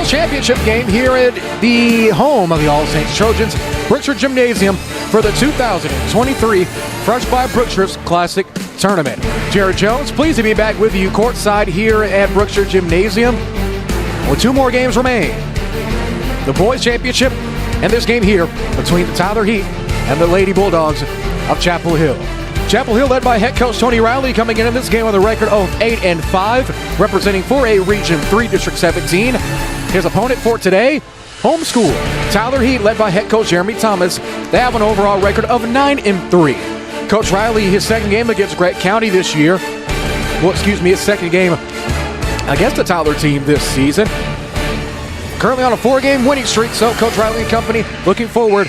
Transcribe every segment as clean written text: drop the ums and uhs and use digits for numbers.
girls championship game here at the home of the All Saints Trojans, Brookshire Gymnasium, for the 2023 Fresh by Brookshire Classic Tournament. Jared Jones, pleased to be back with you courtside here at Brookshire Gymnasium, with two more games remain. The boys championship and this game here between the Tyler Heat and the Lady Bulldogs of Chapel Hill. Chapel Hill led by head coach Tony Riley, coming in this game with a record of 8-5, representing 4A Region 3 District 17. His opponent for today, homeschool Tyler Heat, led by head coach Jeremy Thomas. They have an overall record of 9-3. Coach Riley, his second game against Grant County this year. His second game against the Tyler team this season. Currently on a 4-game winning streak, so Coach Riley and company looking forward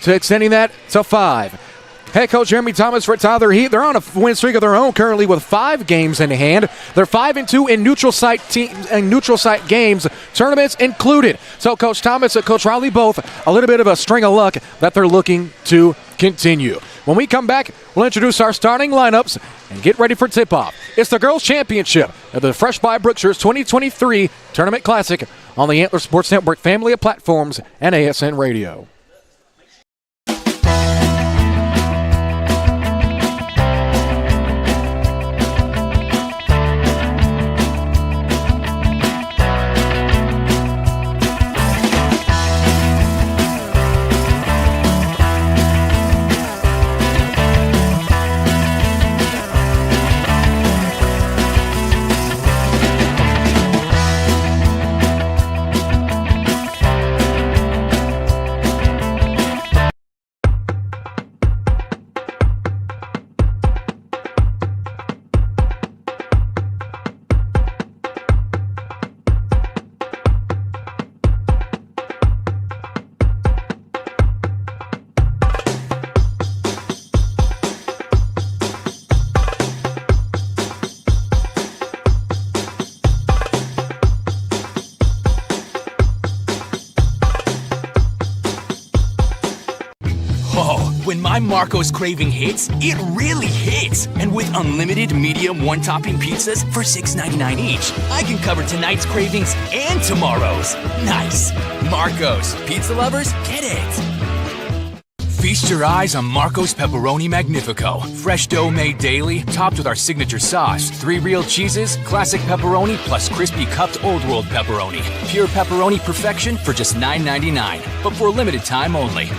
to extending that to 5. Head coach Jeremy Thomas for Tyler Heat, they're on a win streak of their own currently with 5 games in hand. They're 5-2 in neutral site games, tournaments included. So Coach Thomas and Coach Riley both a little bit of a string of luck that they're looking to continue. When we come back, we'll introduce our starting lineups and get ready for tip-off. It's the Girls Championship of the Fresh by Brookshire's 2023 Tournament Classic on the Antler Sports Network family of platforms and ASN Radio. When my Marco's craving hits, it really hits. And with unlimited medium one-topping pizzas for $6.99 each, I can cover tonight's cravings and tomorrow's. Nice. Marco's. Pizza lovers, get it. Feast your eyes on Marco's Pepperoni Magnifico. Fresh dough made daily, topped with our signature sauce. 3 real cheeses, classic pepperoni, plus crispy cupped Old World pepperoni. Pure pepperoni perfection for just $9.99, but for a limited time only.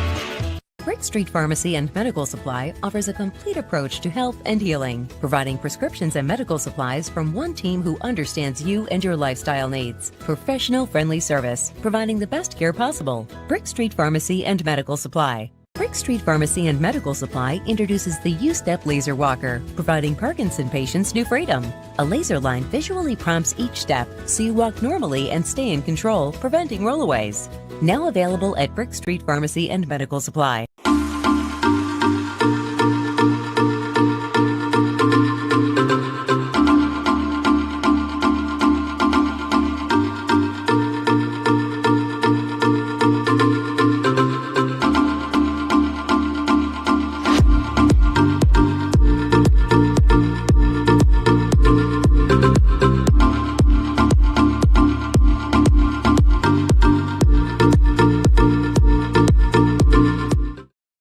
Brick Street Pharmacy and Medical Supply offers a complete approach to health and healing, providing prescriptions and medical supplies from one team who understands you and your lifestyle needs. Professional, friendly service, providing the best care possible. Brick Street Pharmacy and Medical Supply. Brick Street Pharmacy and Medical Supply introduces the U-Step Laser Walker, providing Parkinson patients new freedom. A laser line visually prompts each step, so you walk normally and stay in control, preventing rollaways. Now available at Brick Street Pharmacy and Medical Supply.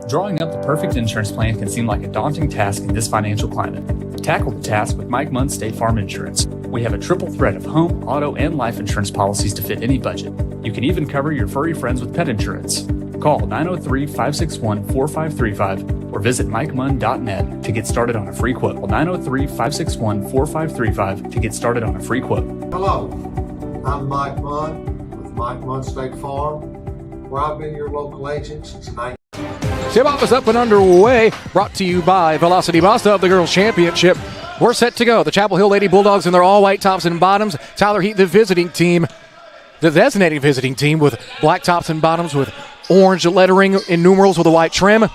Drawing up the perfect insurance plan can seem like a daunting task in this financial climate. Tackle the task with Mike Munn State Farm Insurance. We have a triple threat of home, auto, and life insurance policies to fit any budget. You can even cover your furry friends with pet insurance. Call 903-561-4535 or visit MikeMunn.net to get started on a free quote. 903-561-4535 to get started on a free quote. Hello, I'm Mike Munn with Mike Munn State Farm, where I've been your local agent since 19. Tip-off is up and underway, brought to you by Velocity Mazda of the Girls Championship. We're set to go. The Chapel Hill Lady Bulldogs in their all-white tops and bottoms. Tyler Heat, the visiting team, the designating visiting team, with black tops and bottoms with orange lettering in numerals with a white trim.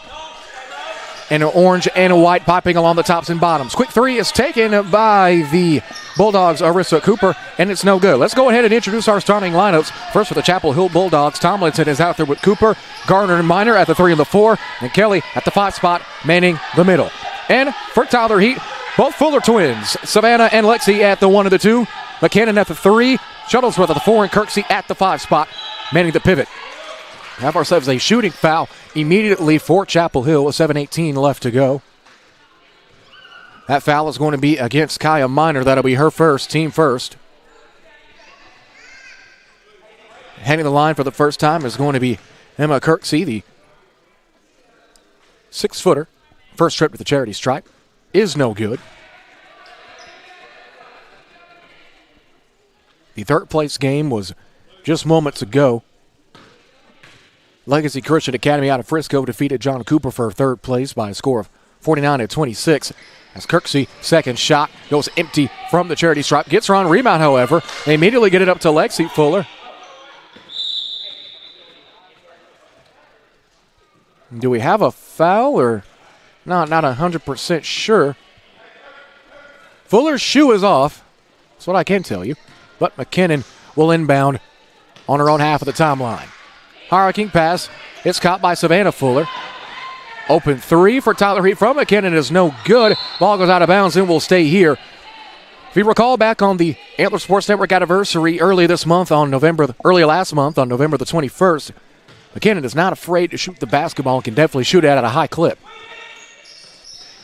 And an orange and a white piping along the tops and bottoms. Quick three is taken by the Bulldogs' Arissa Cooper, and it's no good. Let's go ahead and introduce our starting lineups. First for the Chapel Hill Bulldogs, Tomlinson is out there with Cooper, Garner and Minor at the 3 and the 4, and Kelly at the 5 spot, manning the middle. And for Tyler Heat, both Fuller twins, Savannah and Lexi at the 1 and the 2, McKinnon at the 3. Shuttlesworth at the 4, and Kirksey at the 5 spot, manning the pivot. Have ourselves a shooting foul immediately for Chapel Hill with 7:18 left to go. That foul is going to be against Kaya Minor. That'll be her first, team first. Heading the line for the first time is going to be Emma Kirksey, the 6-footer. First trip to the charity stripe is no good. The third place game was just moments ago. Legacy Christian Academy out of Frisco defeated John Cooper for third place by a score of 49-26. As Kirksey, second shot, goes empty from the charity stripe. Gets her on rebound, however. They immediately get it up to Lexi Fuller. Do we have a foul or not 100% sure. Fuller's shoe is off. That's what I can tell you. But McKinnon will inbound on her own half of the timeline. Hurricane pass. It's caught by Savannah Fuller. Open 3 for Tyler Heat from McKinnon is no good. Ball goes out of bounds and will stay here. If you recall back on the Antler Sports Network anniversary early last month on November the 21st, McKinnon is not afraid to shoot the basketball and can definitely shoot it at a high clip.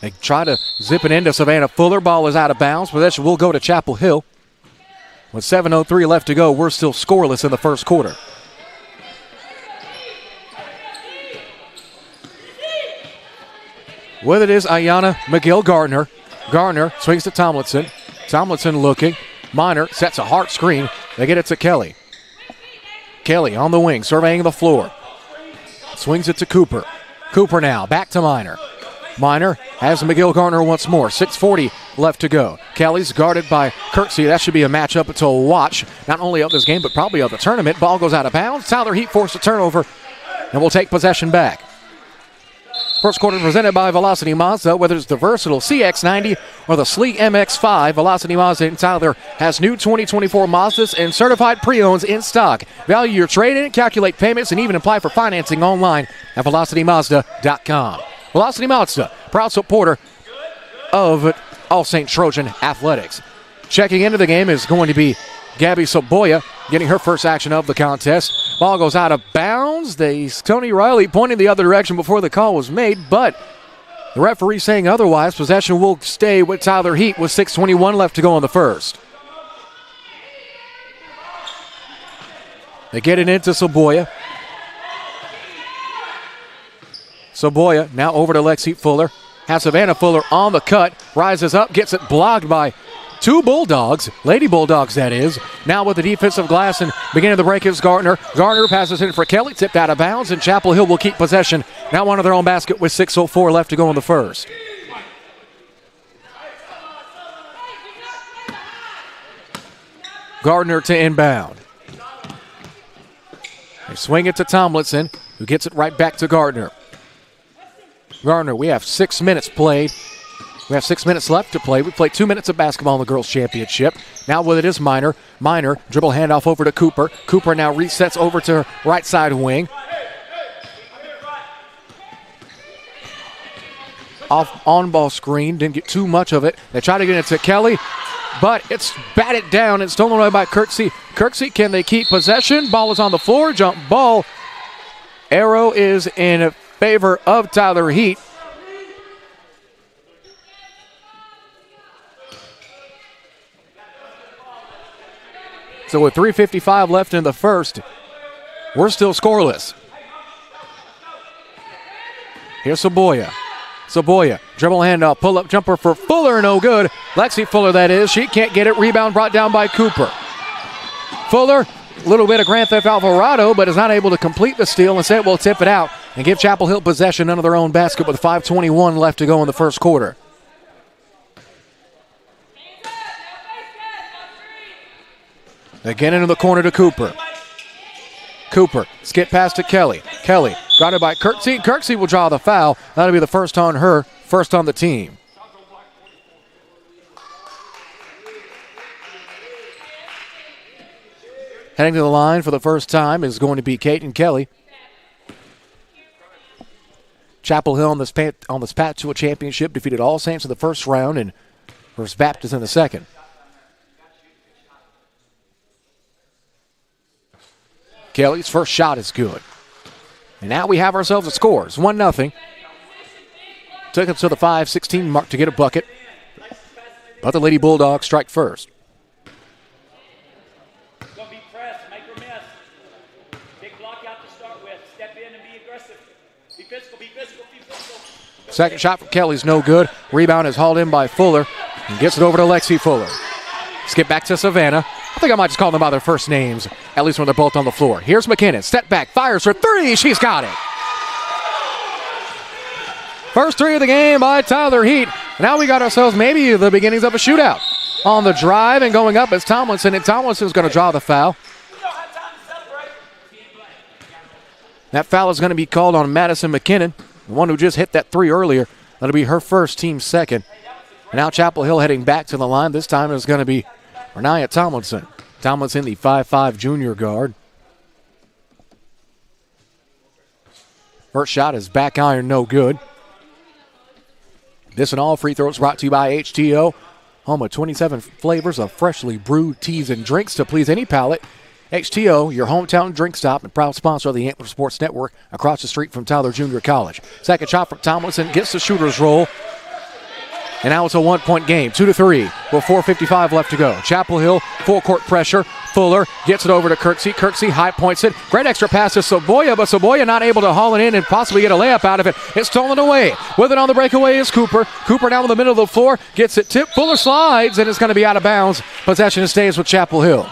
They try to zip it into Savannah Fuller. Ball is out of bounds. Possession will go to Chapel Hill. With 7:03 left to go, we're still scoreless in the first quarter. With it is Ayanna McGill-Gardner. Gardner swings to Tomlinson. Tomlinson looking. Minor sets a heart screen. They get it to Kelly. Kelly on the wing, surveying the floor. Swings it to Cooper. Cooper now, back to Minor. Minor has McGill-Gardner once more. 6:40 left to go. Kelly's guarded by Kirksey. That should be a matchup to watch, not only of this game, but probably of the tournament. Ball goes out of bounds. Tyler Heat forced a turnover, and will take possession back. First quarter presented by Velocity Mazda. Whether it's the versatile CX-90 or the sleek MX-5, Velocity Mazda in Tyler has new 2024 Mazdas and certified pre-owns in stock. Value your trade-in, calculate payments, and even apply for financing online at velocitymazda.com. Velocity Mazda, proud supporter of All St. Trojan Athletics. Checking into the game is going to be Gabby Soboya, getting her first action of the contest. Ball goes out of bounds. Tony Riley pointing the other direction before the call was made, but the referee saying otherwise. Possession will stay with Tyler Heat with 6:21 left to go in the first. They get it into Soboya. Soboya now over to Lexi Fuller. Has Savannah Fuller on the cut. Rises up, gets it blocked by two Bulldogs, Lady Bulldogs that is. Now with the defensive glass and beginning the break is Gardner. Gardner passes in for Kelly, tipped out of bounds, and Chapel Hill will keep possession. Now under their own basket with 6:04 left to go in the first. Gardner to inbound. They swing it to Tomlinson, who gets it right back to Gardner. Gardner, we have 6 minutes played. We have 6 minutes left to play. We played 2 minutes of basketball in the girls' championship. Now with it is Minor. Minor, dribble handoff over to Cooper. Cooper now resets over to right side wing. Off on-ball screen, didn't get too much of it. They try to get it to Kelly, but it's batted down and stolen away by Kirksey. Kirksey, can they keep possession? Ball is on the floor, jump ball. Arrow is in favor of Tyler Heat. So with 3:55 left in the first, we're still scoreless. Here's Soboya. Soboya, dribble handoff, pull-up jumper for Fuller, no good. Lexi Fuller, that is. She can't get it. Rebound brought down by Cooper. Fuller, a little bit of Grand Theft Alvarado, but is not able to complete the steal. Instead, will tip it out and give Chapel Hill possession under their own basket with 5:21 left to go in the first quarter. They get into the corner to Cooper. Cooper, skip pass to Kelly. Kelly, guarded by Kirksey. Kirksey will draw the foul. That'll be the first on her, first on the team. Heading to the line for the first time is going to be Kaiten Kelly. Chapel Hill on this path to a championship defeated All Saints in the first round and First Baptist in the second. Kelly's first shot is good. And now we have ourselves a score. It's 1-0. Took it to the 5:16 mark to get a bucket. But the Lady Bulldogs strike first. Gonna be pressed, make her miss. Big block out to start with. Step in and be aggressive. Be physical, be physical, be physical. Second shot from Kelly's no good. Rebound is hauled in by Fuller and gets it over to Lexi Fuller. Skip back to Savannah. I think I might just call them by their first names, at least when they're both on the floor. Here's McKinnon. Step back, fires for three. She's got it. First three of the game by Tyler Heat. Now we got ourselves maybe the beginnings of a shootout. On the drive and going up is Tomlinson, and Tomlinson's going to draw the foul. That foul is going to be called on Madison McKinnon, the one who just hit that three earlier. That'll be her first, team second. And now Chapel Hill heading back to the line. This time it's going to be Renaya Tomlinson. Tomlinson, the 5'5 junior guard. First shot is back iron, no good. This and all free throws brought to you by HTO. Home of 27 flavors of freshly brewed teas and drinks to please any palate. HTO, your hometown drink stop and proud sponsor of the Antler Sports Network across the street from Tyler Junior College. Second shot from Tomlinson gets the shooter's roll. And now it's a one-point game, 2-3, with 4:55 left to go. Chapel Hill, full-court pressure. Fuller gets it over to Kirksey. Kirksey high points it. Great extra pass to Saboya, but Saboya not able to haul it in and possibly get a layup out of it. It's stolen away. With it on the breakaway is Cooper. Cooper down in the middle of the floor, gets it tipped. Fuller slides, and it's going to be out of bounds. Possession stays with Chapel Hill.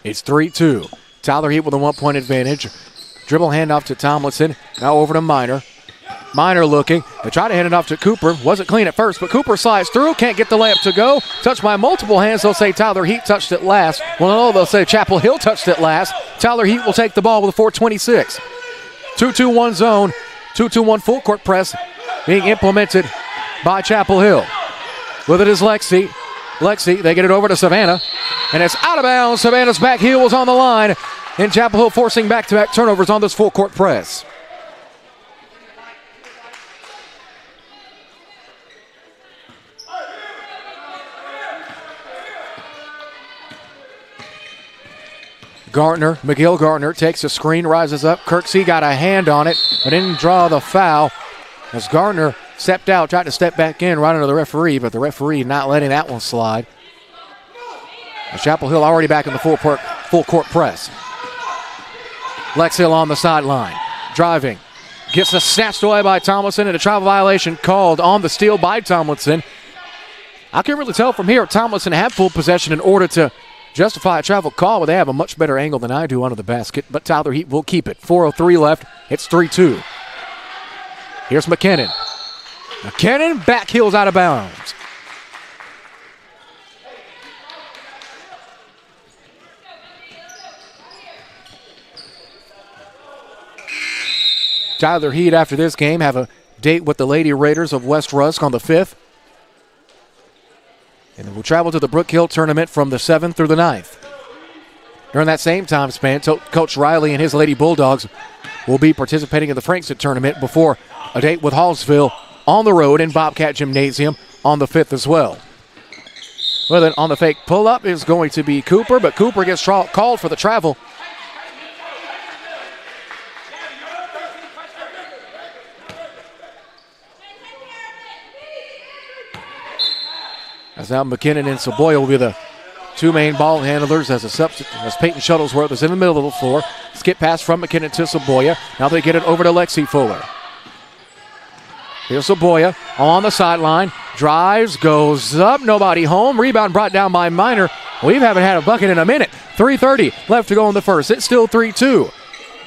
It's 3-2. Tyler Heat with a one-point advantage. Dribble handoff to Tomlinson. Now over to Minor. Minor looking. They try to hand it off to Cooper. Wasn't clean at first, but Cooper slides through. Can't get the layup to go. Touched by multiple hands. They'll say Tyler Heat touched it last. Well, no, they'll say Chapel Hill touched it last. Tyler Heat will take the ball with a 4:26. 2-2-1 zone. 2-2-1 full court press being implemented by Chapel Hill. With it is Lexi. Lexi, they get it over to Savannah, and it's out of bounds. Savannah's back heel was on the line, and Chapel Hill forcing back-to-back turnovers on this full-court press. McGill Gardner takes a screen, rises up. Kirksey got a hand on it, but didn't draw the foul as Gardner stepped out, tried to step back in right under the referee, but the referee not letting that one slide. And Chapel Hill already back in the full court press. Lex Hill on the sideline, driving. Gets a snatched away by Tomlinson, and a travel violation called on the steal by Tomlinson. I can't really tell from here. Tomlinson had full possession in order to justify a travel call, but they have a much better angle than I do under the basket. But Tyler Heat will keep it. 4:03 left. It's 3-2. Here's McKinnon. McKinnon back heels out of bounds. Tyler Heat after this game have a date with the Lady Raiders of West Rusk on the 5th. And we'll travel to the Brook Hill tournament from the 7th through the 9th. During that same time span, Coach Riley and his Lady Bulldogs will be participating in the Frankston tournament before a date with Hallsville on the road in Bobcat Gymnasium on the 5th as well. Well, then on the fake pull-up is going to be Cooper, but Cooper gets called for the travel. As now McKinnon and Saboya will be the two main ball handlers as Peyton Shuttlesworth is in the middle of the floor. Skip pass from McKinnon to Saboya. Now they get it over to Lexi Fuller. Here's Saboya on the sideline. Drives, goes up, nobody home. Rebound brought down by Minor. We haven't had a bucket in a minute. 3:30 left to go in the first. It's still 3-2.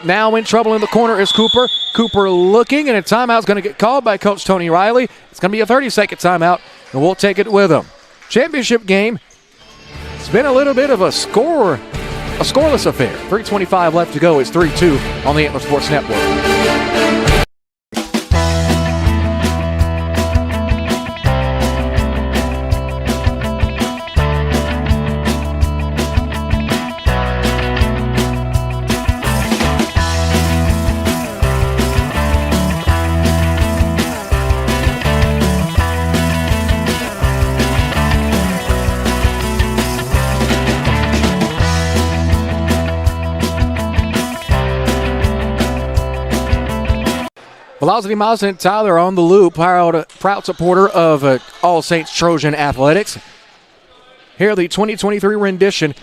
Now in trouble in the corner is Cooper. Cooper looking, and a timeout's going to get called by Coach Tony Riley. It's going to be a 30-second timeout, and we'll take it with him. Championship game. It's been a little bit of a scoreless affair. 3:25 left to go. It's 3-2 on the Antler Sports Network. Velocity Miles and Tyler on the loop, proud supporter of All Saints Trojan Athletics. Here, the 2023 rendition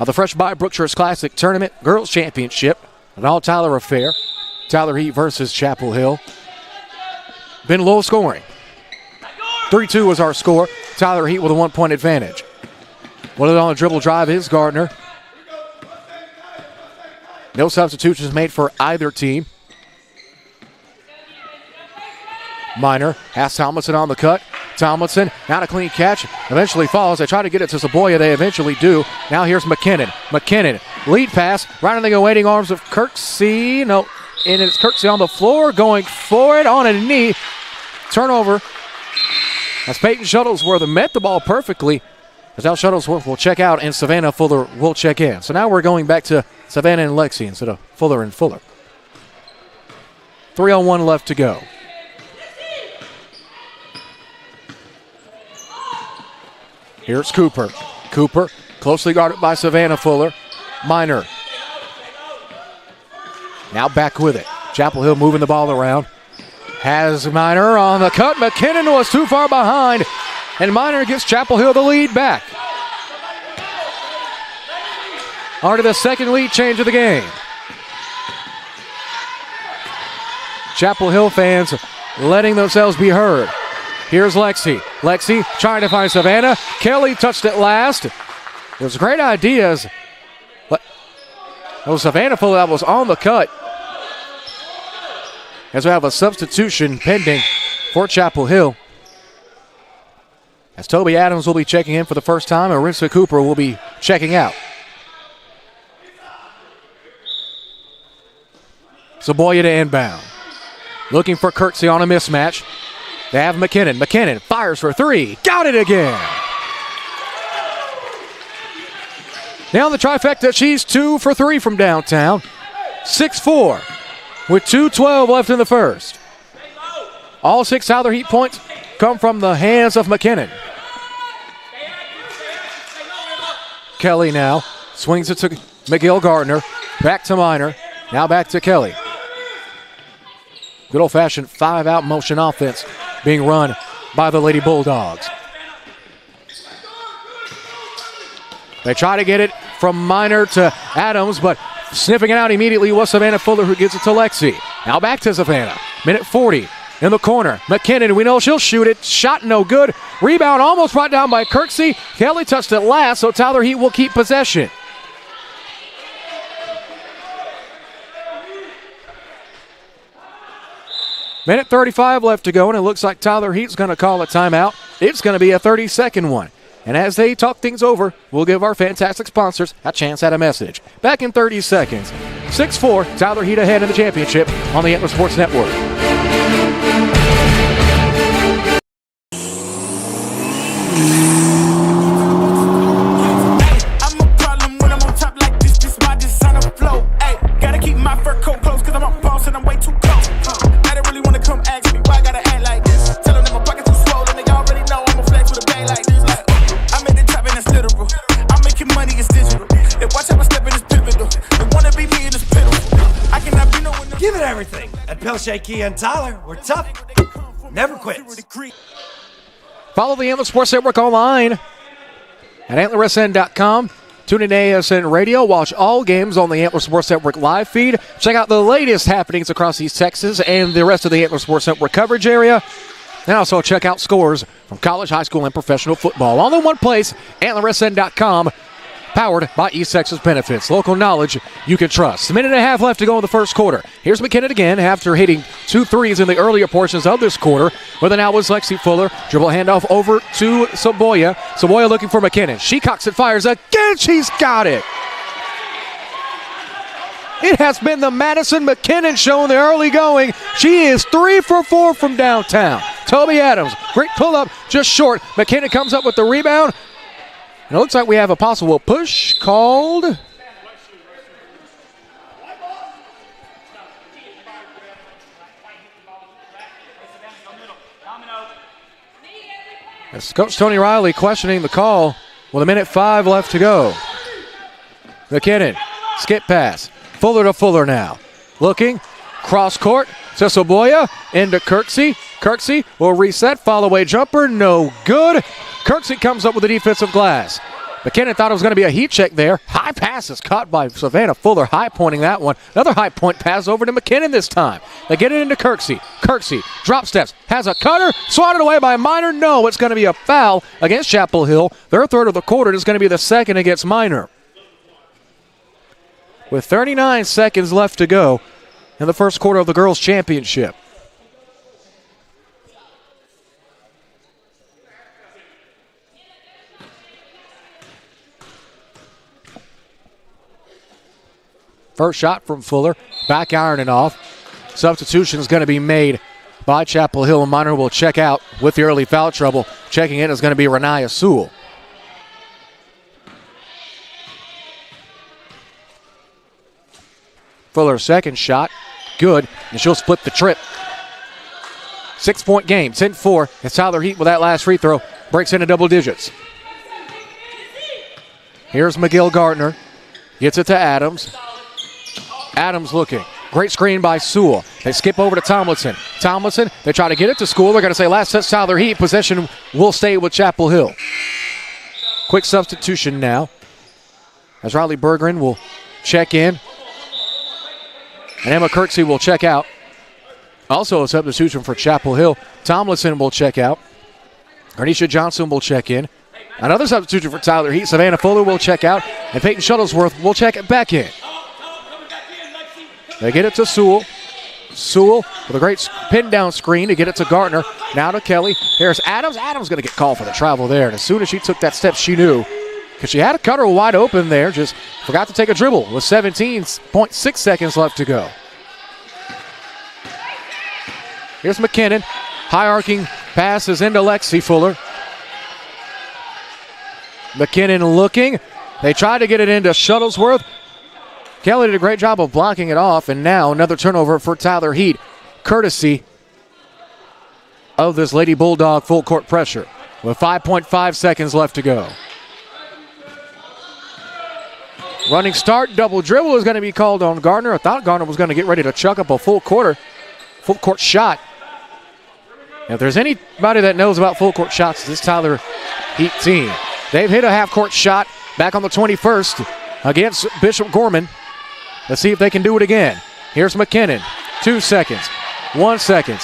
of the Fresh by Brookshires Classic Tournament Girls Championship, an all-Tyler affair. Tyler Heat versus Chapel Hill. Been low scoring. 3-2 was our score. Tyler Heat with a 1-point advantage. One on a dribble drive is Gardner. No substitutions made for either team. Minor has Tomlinson on the cut. Tomlinson, not a clean catch. Eventually falls. They try to get it to Saboya. They eventually do. Now here's McKinnon. McKinnon, lead pass. Right in the waiting arms of Kirksey. No, and it's Kirksey on the floor going for it on a knee. Turnover. As Peyton Shuttlesworth met the ball perfectly. As now Shuttlesworth will check out and Savannah Fuller will check in. So now we're going back to Savannah and Lexi instead of Fuller and Fuller. 3:01 left to go. Here's Cooper. Cooper closely guarded by Savannah Fuller. Minor. Now back with it. Chapel Hill moving the ball around. Has Minor on the cut. McKinnon was too far behind. And Minor gives Chapel Hill the lead back. On to the second lead change of the game. Chapel Hill fans letting themselves be heard. Here's Lexi. Lexi trying to find Savannah. Kelly touched it last. It was great ideas. But it was Savannah Fuller that was on the cut. As we have a substitution pending for Chapel Hill. As Toby Adams will be checking in for the first time and Rinsa Cooper will be checking out. Saboya to inbound. Looking for Kirksey on a mismatch. They have McKinnon. McKinnon fires for three. Got it again. Now the trifecta. She's 2 for 3 from downtown. 6-4 with 2:12 left in the first. All 6 Tyler Heat points come from the hands of McKinnon. Kelly now swings it to McGill Gardner. Back to Minor. Now back to Kelly. Good old-fashioned 5-out motion offense being run by the Lady Bulldogs. They try to get it from Minor to Adams, but sniffing it out immediately was Savannah Fuller, who gives it to Lexi. Now back to Savannah. Minute 40 in the corner. McKinnon, we know she'll shoot it. Shot no good. Rebound almost brought down by Kirksey. Kelly touched it last, so Tyler Heat will keep possession. Minute 35 left to go, and it looks like Tyler Heat's going to call a timeout. It's going to be a 30-second one. And as they talk things over, we'll give our fantastic sponsors a chance at a message. Back in 30 seconds. 6-4, Tyler Heat ahead in the championship on the Antler Sports Network. I'm a problem when I'm on top like this. This why this on the flow. Ay, gotta keep my fur coat close because I'm a boss and I'm way too close. I don't really want to come ask me why I gotta act like this. Tell them that my pockets too swollen. They already know I'm a flex with a bang like this. Like, I made the top and that's literal. I'm making money, it's digital. They watch how I step in this pivotal. They wanna be me in this pitiful. I cannot be no one. Give it everything. At Pelche Key and Tyler, we're tough. Never quits. Follow the Antler Sports Network online at antlersn.com. Tune in to ASN Radio. Watch all games on the Antler Sports Network live feed. Check out the latest happenings across East Texas and the rest of the Antler Sports Network coverage area. And also check out scores from college, high school, and professional football. All in one place, antlersn.com. Powered by East Texas Benefits. Local knowledge you can trust. A minute and a half left to go in the first quarter. Here's McKinnon again after hitting 2 threes in the earlier portions of this quarter. But then now was Lexi Fuller. Dribble handoff over to Saboya. Saboya looking for McKinnon. She cocks it, fires again. She's got it. It has been the Madison McKinnon show in the early going. She is 3 for 4 from downtown. Toby Adams, great pull up, just short. McKinnon comes up with the rebound. And it looks like we have a possible push called. As Coach Tony Riley questioning the call with a minute 5 left to go. McKinnon, skip pass. Fuller to Fuller now. Looking, Cross court. Sisselboya into Kirksey. Kirksey will reset. Fall away jumper. No good. Kirksey comes up with the defensive glass. McKinnon thought it was going to be a heat check there. High pass is caught by Savannah Fuller, high pointing that one. Another high point pass over to McKinnon this time. They get it into Kirksey. Kirksey drop steps, has a cutter, swatted away by Minor. No, it's going to be a foul against Chapel Hill. Their third of the quarter is going to be the second against Minor. With 39 seconds left to go in the first quarter of the girls' championship. First shot from Fuller, back ironing off. Substitution is going to be made by Chapel Hill, and Minor will check out with the early foul trouble. Checking in is going to be Renaya Sewell. Fuller's second shot, good, and she'll split the trip. 6-point game, 10-4. It's Tyler Heat with that last free throw. Breaks into double digits. Here's McGill Gardner. Gets it to Adams. Adams looking. Great screen by Sewell. They skip over to Tomlinson. Tomlinson, they try to get it to School. They're going to say last set Tyler Heat. Possession will stay with Chapel Hill. Quick substitution now as Riley Berggren will check in. And Emma Kirksey will check out. Also a substitution for Chapel Hill. Tomlinson will check out. Garnisha Johnson will check in. Another substitution for Tyler Heat. Savannah Fuller will check out. And Peyton Shuttlesworth will check it back in. They get it to Sewell. Sewell with a great pin down screen to get it to Gardner. Now to Kelly. Here's Adams. Adams going to get called for the travel there. And as soon as she took that step, she knew. Because she had a cutter wide open there. Just forgot to take a dribble with 17.6 seconds left to go. Here's McKinnon. High arcing passes into Lexi Fuller. McKinnon looking. They tried to get it into Shuttlesworth. Kelly did a great job of blocking it off, and now another turnover for Tyler Heat, courtesy of this Lady Bulldog full court pressure with 5.5 seconds left to go. Running start, double dribble is going to be called on Gardner. I thought Gardner was going to get ready to chuck up a full court shot. Now, if there's anybody that knows about full court shots, it's this Tyler Heat team. They've hit a half court shot back on the 21st against Bishop Gorman. Let's see if they can do it again. Here's McKinnon. 2 seconds. 1 second.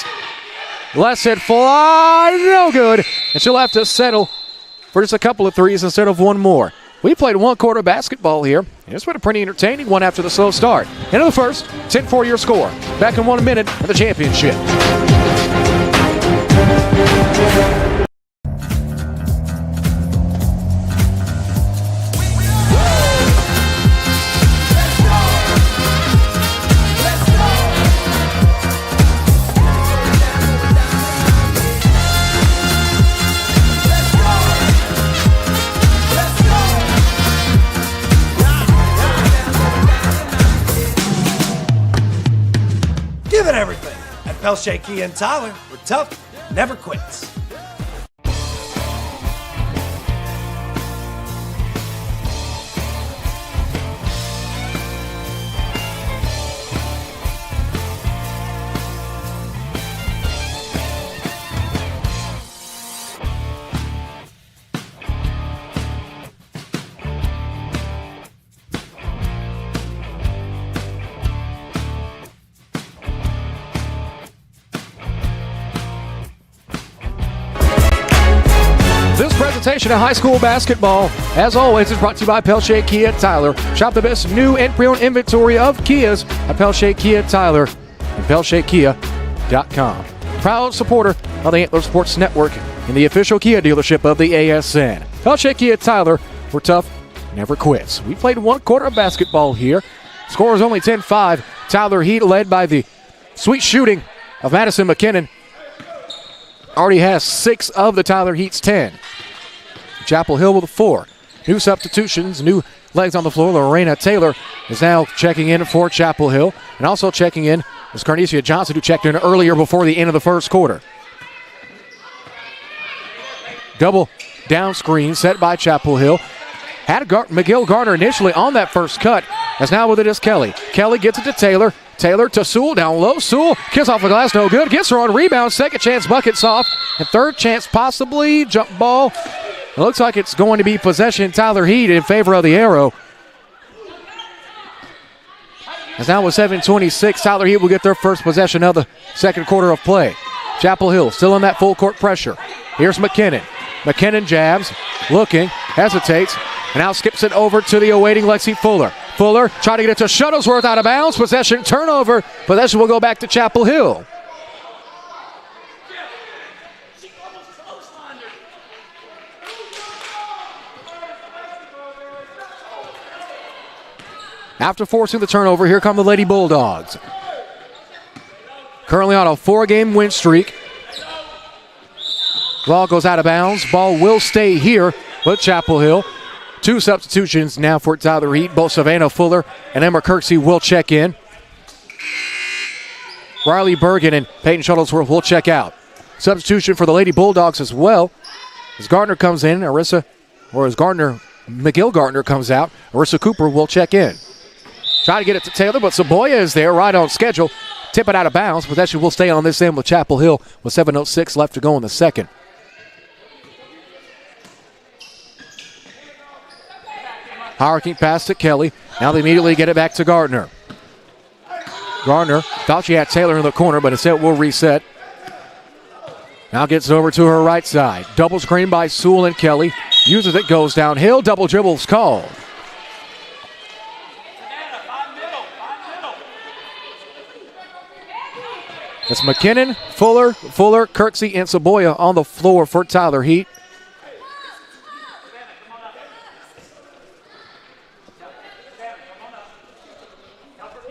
Left side fly. No good. And she'll have to settle for just a couple of threes instead of one more. We played one quarter basketball here. And it's been a pretty entertaining one after the slow start. Into the first, 10-4 your score. Back in 1 minute of the championship. Give it everything. At Pelche Kia and Tyler, we're tough, never quits. Presentation of high school basketball, as always, is brought to you by Pelche Kia Tyler. Shop the best new and pre-owned inventory of Kias at Pelche Kia Tyler and PelcheKia.com. Proud supporter of the Antler Sports Network and the official Kia dealership of the ASN. Pelche Kia Tyler, we're tough, never quits. We played one quarter of basketball here. Score is only 10-5. Tyler Heat led by the sweet shooting of Madison McKinnon. Already has 6 of the Tyler Heat's 10. Chapel Hill with 4. New substitutions, new legs on the floor. Lorena Taylor is now checking in for Chapel Hill. And also checking in is Garnisha Johnson, who checked in earlier before the end of the first quarter. Double down screen set by Chapel Hill. Had McGill Gardner initially on that first cut, as now with it is Kelly. Kelly gets it to Taylor. Taylor to Sewell, down low. Sewell kicks off the glass, no good. Gets her on rebound. Second chance buckets off. And third chance possibly. Jump ball. It looks like it's going to be possession Tyler Heat in favor of the Arrow. As now with 7:26, Tyler Heat will get their first possession of the second quarter of play. Chapel Hill still in that full court pressure. Here's McKinnon. McKinnon jabs, looking, hesitates, and now skips it over to the awaiting Lexi Fuller. Fuller trying to get it to Shuttlesworth, out of bounds. Possession, turnover. Possession will go back to Chapel Hill. After forcing the turnover, here come the Lady Bulldogs. Currently on a 4-game win streak. Ball goes out of bounds. Ball will stay here with Chapel Hill. 2 substitutions now for Tyler Heat. Both Savannah Fuller and Emma Kirksey will check in. Riley Bergen and Peyton Shuttlesworth will check out. Substitution for the Lady Bulldogs as well. As Gardner comes in, McGill Gardner comes out. Arissa Cooper will check in. Try to get it to Taylor, but Saboya is there right on schedule. Tip it out of bounds. Possession will stay on this end with Chapel Hill with 7:06 left to go in the second. Hierarchy pass to Kelly. Now they immediately get it back to Gardner. Gardner thought she had Taylor in the corner, but instead will reset. Now gets it over to her right side. Double screen by Sewell and Kelly. Uses it, goes downhill. Double dribbles called. It's McKinnon, Fuller, Kirksey, and Saboya on the floor for Tyler Heat.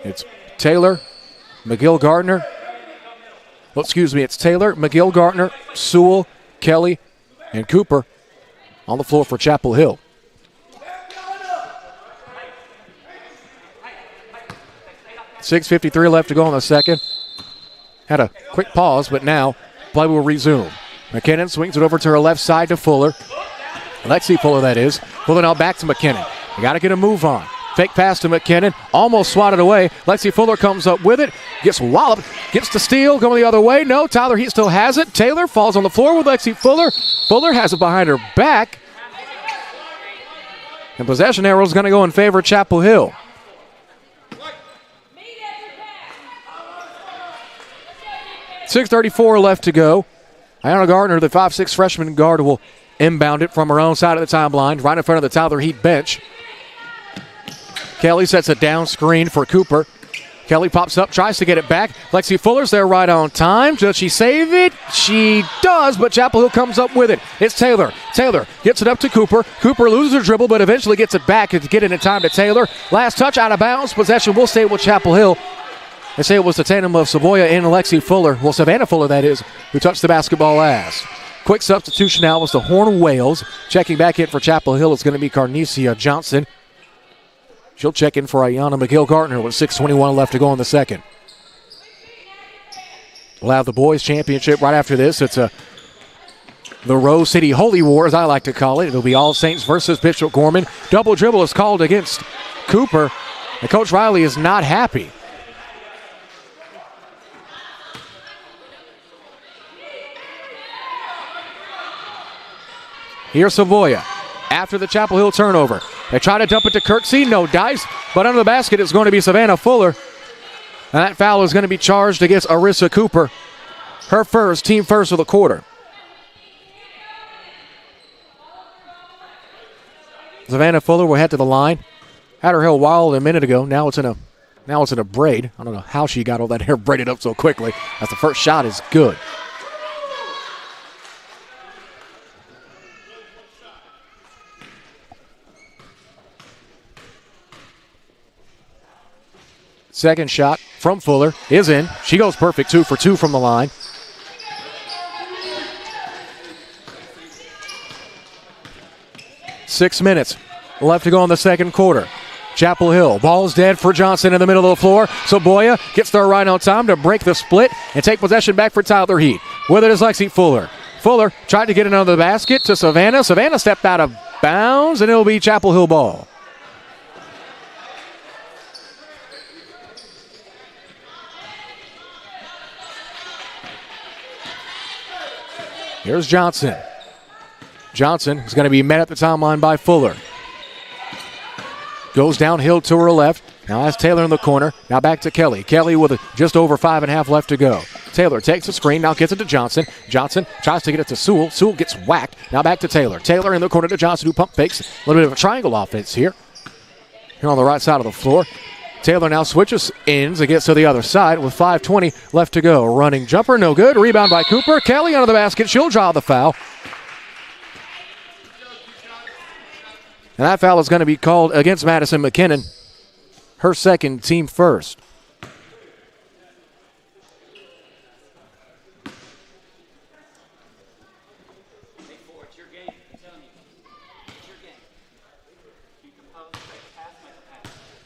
It's Taylor, McGill Gardner. It's Taylor, McGill Gardner, Sewell, Kelly, and Cooper on the floor for Chapel Hill. .6:53 left to go in the second. Had a quick pause, but now play will resume. McKinnon swings it over to her left side to Fuller. Lexi Fuller, that is. Fuller now back to McKinnon. You got to get a move on. Fake pass to McKinnon. Almost swatted away. Lexi Fuller comes up with it. Gets walloped. Gets the steal. Going the other way. No, Tyler Heat still has it. Taylor falls on the floor with Lexi Fuller. Fuller has it behind her back. And possession arrow is going to go in favor of Chapel Hill. .6:34 left to go. Ayanna Gardner, the 5'6" freshman guard, will inbound it from her own side of the timeline, right in front of the Tyler Heat bench. Kelly sets a down screen for Cooper. Kelly pops up, tries to get it back. Lexi Fuller's there right on time. Does she save it? She does, but Chapel Hill comes up with it. It's Taylor. Taylor gets it up to Cooper. Cooper loses her dribble, but eventually gets it back to get it in time to Taylor. Last touch out of bounds. Possession will stay with Chapel Hill. They say it was the tandem of Saboya and Lexi Fuller. Well, Savannah Fuller, that is, who touched the basketball last. Quick substitution now was the Horn Whales. Checking back in for Chapel Hill, it's going to be Carnesia Johnson. She'll check in for Ayanna McGill Gardner with 6:21 left to go in the second. We'll have the boys' championship right after this. It's the Rose City Holy War, as I like to call it. It'll be All Saints versus Bishop Gorman. Double dribble is called against Cooper, and Coach Riley is not happy. Here's Savoya after the Chapel Hill turnover. They try to dump it to Kirksey. No dice, but under the basket is going to be Savannah Fuller. And that foul is going to be charged against Arissa Cooper. Her first, team first of the quarter. Savannah Fuller will head to the line. Had her hair wild a minute ago. Now it's in a braid. I don't know how she got all that hair braided up so quickly. As the first shot is good. Second shot from Fuller is in. She goes perfect, 2 for 2 from the line. Six minutes left to go in the second quarter. Chapel Hill, ball's dead for Johnson in the middle of the floor. Saboya gets there right on time to break the split and take possession back for Tyler Heat. With it is Lexi Fuller. Fuller tried to get it under the basket to Savannah. Savannah stepped out of bounds, and it'll be Chapel Hill ball. Here's Johnson. Johnson is going to be met at the timeline by Fuller. Goes downhill to her left. Now has Taylor in the corner. Now back to Kelly. Kelly with just over 5.5 left to go. Taylor takes the screen. Now gets it to Johnson. Johnson tries to get it to Sewell. Sewell gets whacked. Now back to Taylor. Taylor in the corner to Johnson, who pump fakes. A little bit of a triangle offense here. Here on the right side of the floor. Taylor now switches ends and gets to the other side with 5:20 left to go. Running jumper, no good. Rebound by Cooper. Kelly under the basket. She'll draw the foul. And that foul is going to be called against Madison McKinnon. Her second, team first.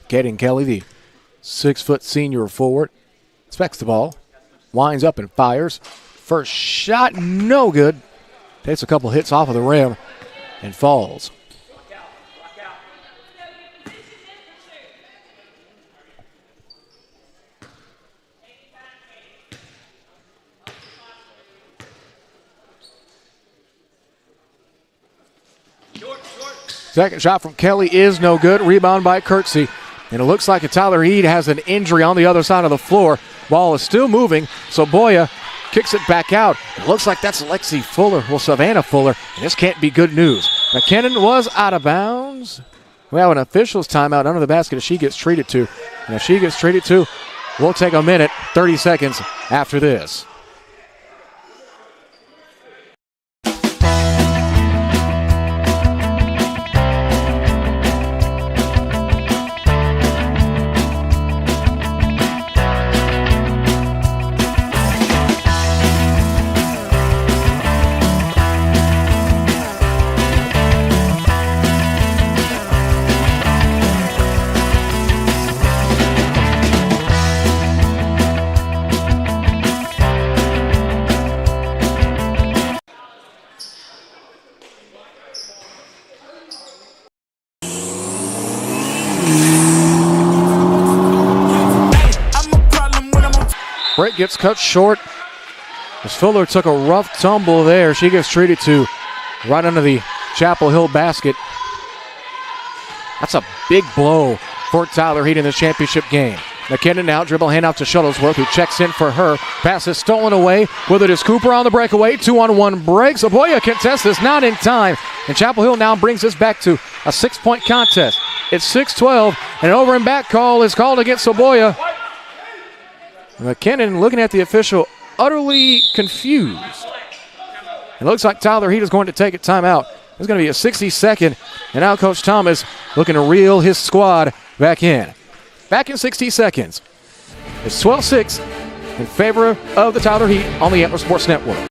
Getting Kelly, the 6-foot senior forward, inspects the ball, winds up and fires. First shot, no good. Takes a couple hits off of the rim and falls. Second shot from Kelly is no good. Rebound by Kirksey. And it looks like Tyler Heed has an injury on the other side of the floor. Ball is still moving, so Boya kicks it back out. It looks like that's Lexi Fuller, Savannah Fuller. And this can't be good news. McKinnon was out of bounds. We have an official's timeout under the basket if she gets treated to. And if she gets treated to, we'll take a minute, 30 seconds after this. Break gets cut short as Fuller took a rough tumble there. She gets treated to right under the Chapel Hill basket. That's a big blow for Tyler Heed in this championship game. McKinnon now dribble handout to Shuttlesworth, who checks in for her. Pass is stolen away. With it is Cooper on the breakaway. 2-on-1 break. Saboya contests this, not in time. And Chapel Hill now brings this back to a 6-point contest. It's 6-12, and an over and back call is called against Saboya. McKinnon looking at the official, utterly confused. It looks like Tyler Heed is going to take a timeout. It's going to be a 60-second, and now Coach Thomas looking to reel his squad back in. Back in 60 seconds. It's 12-6 in favor of the Tyler Heat on the Antler Sports Network.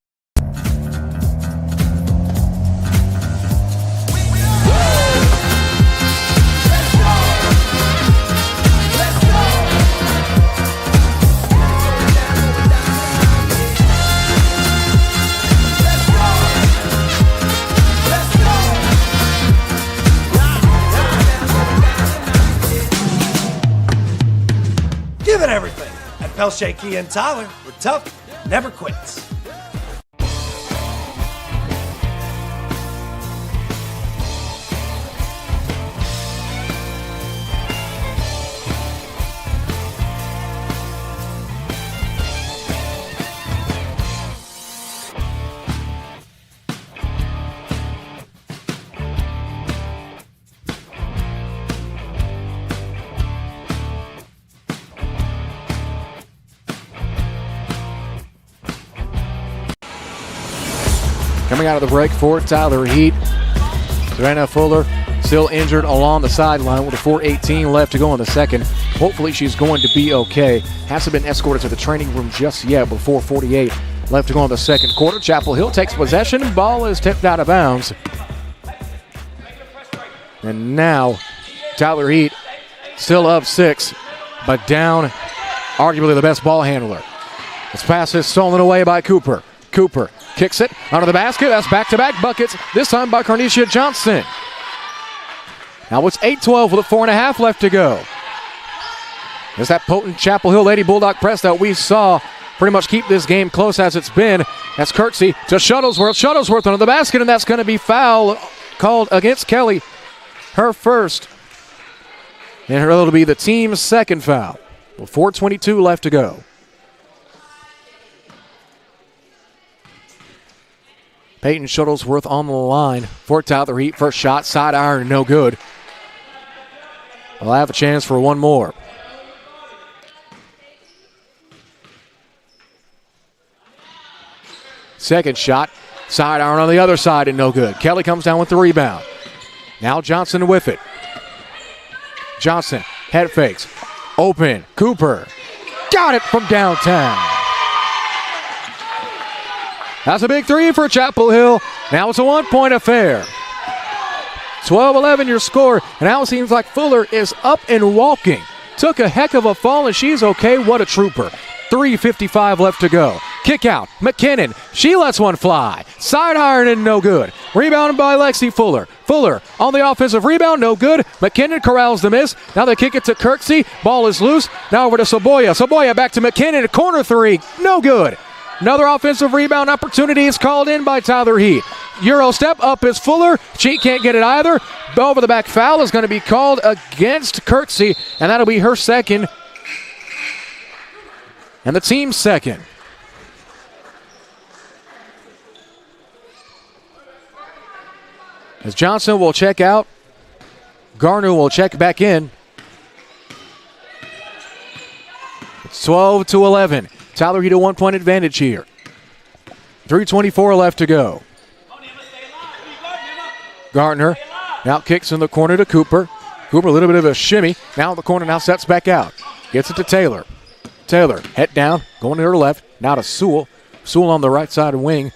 Give it everything. At Pelche Key and Tyler, we're tough, never quits. Coming out of the break for Tyler Heat. Savannah Fuller still injured along the sideline with a 4:18 left to go in the second. Hopefully she's going to be okay. Hasn't been escorted to the training room just yet with 4:48 left to go in the second quarter. Chapel Hill takes possession. Ball is tipped out of bounds. And now Tyler Heat still up 6, but down arguably the best ball handler. This pass is stolen away by Cooper. Cooper kicks it under the basket. That's back-to-back buckets, this time by Carnesia Johnson. Now it's 8-12 with a 4.5 left to go. There's that potent Chapel Hill Lady Bulldog press that we saw pretty much keep this game close as it's been. That's Kirksey to Shuttlesworth. Shuttlesworth under the basket, and that's going to be foul called against Kelly. Her first. And it'll be the team's second foul. With 4:22 left to go. Peyton Shuttlesworth on the line for Tyler Heat. First shot, side iron, no good. We'll have a chance for one more. Second shot, side iron on the other side and no good. Kelly comes down with the rebound. Now Johnson with it. Johnson, head fakes. Open, Cooper. Got it from downtown. That's a big three for Chapel Hill. Now it's a one-point affair. 12-11 your score, and now it seems like Fuller is up and walking. Took a heck of a fall, and she's okay. What a trooper. 3:55 left to go. Kick out. McKinnon. She lets one fly. Side iron and no good. Rebounded by Lexi Fuller. Fuller on the offensive rebound. No good. McKinnon corrals the miss. Now they kick it to Kirksey. Ball is loose. Now over to Saboya. Saboya back to McKinnon. Corner three. No good. Another offensive rebound opportunity is called in by Tyler Heat. Euro step up is Fuller. She can't get it either. Over the back foul is going to be called against Kirksey, and that'll be her second. And the team's second. As Johnson will check out, Garner will check back in. It's 12-11. Tyler Heat a one-point advantage here. 3:24 left to go. Gardner now kicks in the corner to Cooper. Cooper, a little bit of a shimmy. Now in the corner, now sets back out. Gets it to Taylor. Taylor, head down, going to her left. Now to Sewell. Sewell on the right side of wing.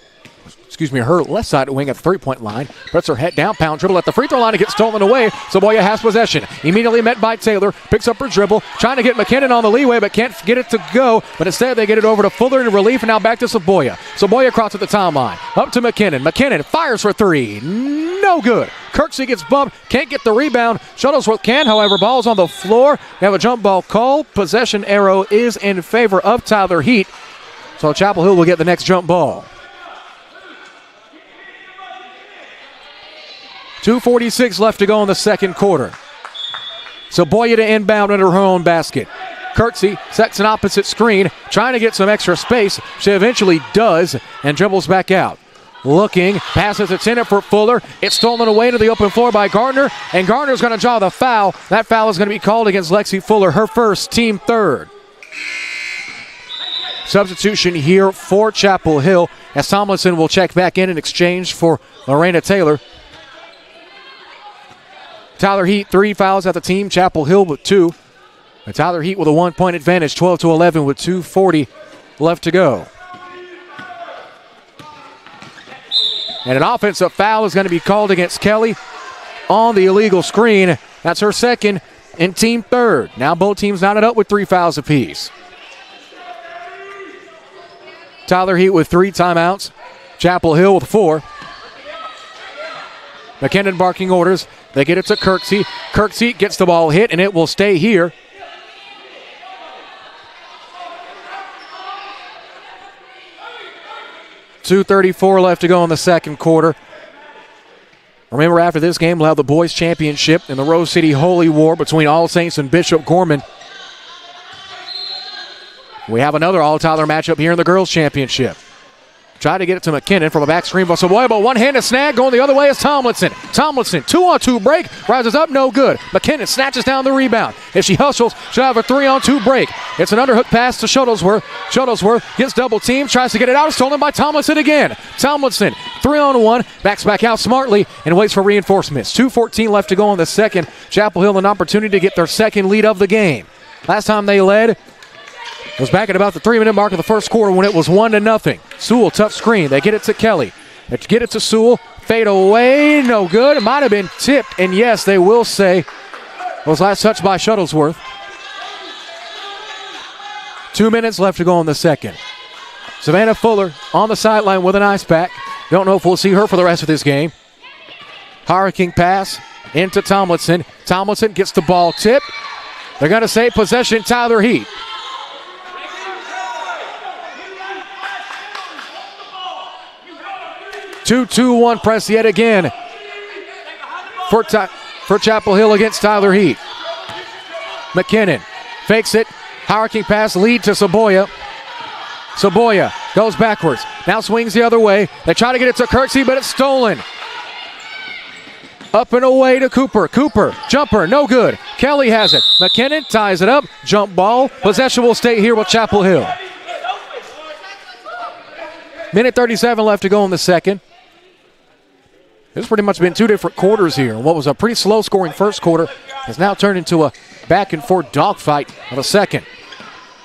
Her left side wing at the three-point line. Puts her head down, pound dribble at the free throw line. It gets stolen away. Saboya has possession. Immediately met by Taylor. Picks up her dribble. Trying to get McKinnon on the leeway, but can't get it to go. But instead, they get it over to Fuller in relief, and now back to Saboya. Saboya across at the timeline. Up to McKinnon. McKinnon fires for three. No good. Kirksey gets bumped. Can't get the rebound. Shuttlesworth can, however. Ball's on the floor. We have a jump ball call. Possession arrow is in favor of Tyler Heat. So Chapel Hill will get the next jump ball. 2:46 left to go in the second quarter. Saboya to inbound under her own basket. Kirksey sets an opposite screen, trying to get some extra space. She eventually does and dribbles back out. Looking, passes it's in it for Fuller. It's stolen away to the open floor by Gardner, and Gardner's going to draw the foul. That foul is going to be called against Lexi Fuller, her first, team third. Substitution here for Chapel Hill as Tomlinson will check back in exchange for Lorena Taylor. Tyler Heat, 3 fouls at the team. Chapel Hill with 2. And Tyler Heat with a one-point advantage, 12-11 with 2:40 left to go. And an offensive foul is going to be called against Kelly on the illegal screen. That's her second and team third. Now both teams knotted up with 3 fouls apiece. Tyler Heat with 3 timeouts. Chapel Hill with 4. McKinnon barking orders. They get it to Kirksey. Kirksey gets the ball hit, and it will stay here. .234 left to go in the second quarter. Remember, after this game, we'll have the boys' championship in the Rose City Holy War between All Saints and Bishop Gorman. We have another All-Tyler matchup here in the girls' championship. Try to get it to McKinnon from a back screen. But one-handed snag going the other way is Tomlinson. Tomlinson, 2-on-2 break. Rises up, no good. McKinnon snatches down the rebound. If she hustles, she'll have a 3-on-2 break. It's an underhook pass to Shuttlesworth. Shuttlesworth gets double teamed, tries to get it out. Stolen by Tomlinson again. Tomlinson, 3-on-1, backs back out smartly and waits for reinforcements. 2:14 left to go in the second. Chapel Hill an opportunity to get their second lead of the game. Last time they led, it was back at about the 3-minute mark of the first quarter when it was 1-0. Sewell, tough screen. They get it to Kelly. They get it to Sewell. Fade away. No good. It might have been tipped. And yes, they will say it was last touched by Shuttlesworth. 2 minutes left to go in the second. Savannah Fuller on the sideline with an ice pack. Don't know if we'll see her for the rest of this game. Hurricane pass into Tomlinson. Tomlinson gets the ball tipped. They're going to say possession Tyler Heat. 2-2-1 press yet again for Chapel Hill against Tyler Heat. McKinnon fakes it. High-arcing pass lead to Saboya. Saboya goes backwards. Now swings the other way. They try to get it to Kirksey, but it's stolen. Up and away to Cooper. Cooper, jumper, no good. Kelly has it. McKinnon ties it up. Jump ball. Possession will stay here with Chapel Hill. Minute 37 left to go in the second. It's pretty much been two different quarters here. What was a pretty slow-scoring first quarter has now turned into a back-and-forth dogfight of a second.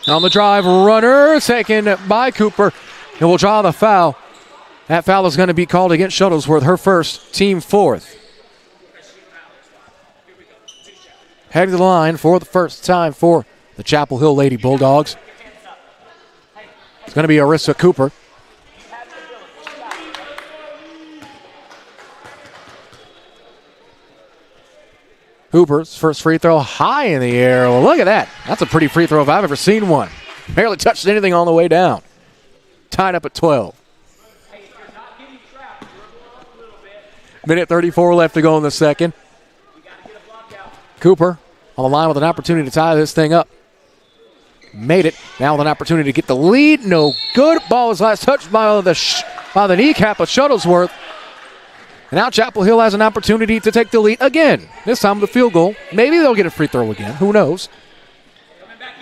On the drive, runner taken by Cooper, and will draw the foul. That foul is going to be called against Shuttlesworth, her first, team fourth. Heading to the line for the first time for the Chapel Hill Lady Bulldogs. It's going to be Arissa Cooper. Hooper's first free throw high in the air. Well, look at that. That's a pretty free throw if I've ever seen one. Barely touched anything on the way down. Tied up at 12. Minute 34 left to go in the second. Cooper on the line with an opportunity to tie this thing up. Made it. Now with an opportunity to get the lead. No good. Ball is last touched by the kneecap of Shuttlesworth. And now Chapel Hill has an opportunity to take the lead again. This time with a field goal. Maybe they'll get a free throw again. Who knows?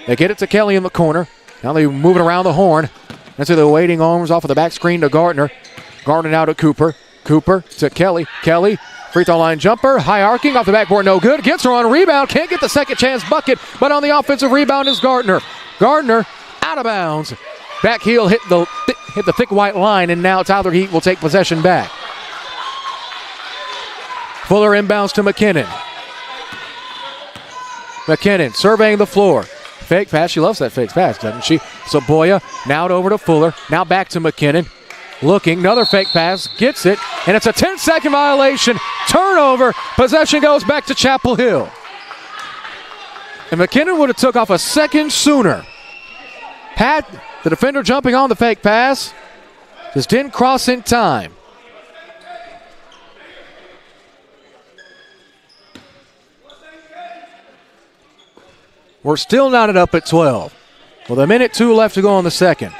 They get it to Kelly in the corner. Now they move it around the horn. Into the waiting arms off of the back screen to Gardner. Gardner now to Cooper. Cooper to Kelly. Kelly, free throw line jumper. High arcing off the backboard. No good. Gets her on a rebound. Can't get the second chance bucket. But on the offensive rebound is Gardner. Gardner out of bounds. Back heel hit the thick white line. And now Tyler Heat will take possession back. Fuller inbounds to McKinnon. McKinnon surveying the floor. Fake pass. She loves that fake pass, doesn't she? Saboya now over to Fuller. Now back to McKinnon. Looking. Another fake pass. Gets it. And it's a 10-second violation. Turnover. Possession goes back to Chapel Hill. And McKinnon would have took off a second sooner. Had the defender jumping on the fake pass. Just didn't cross in time. We're still knotted up at 12. With a minute 2 left to go in the second.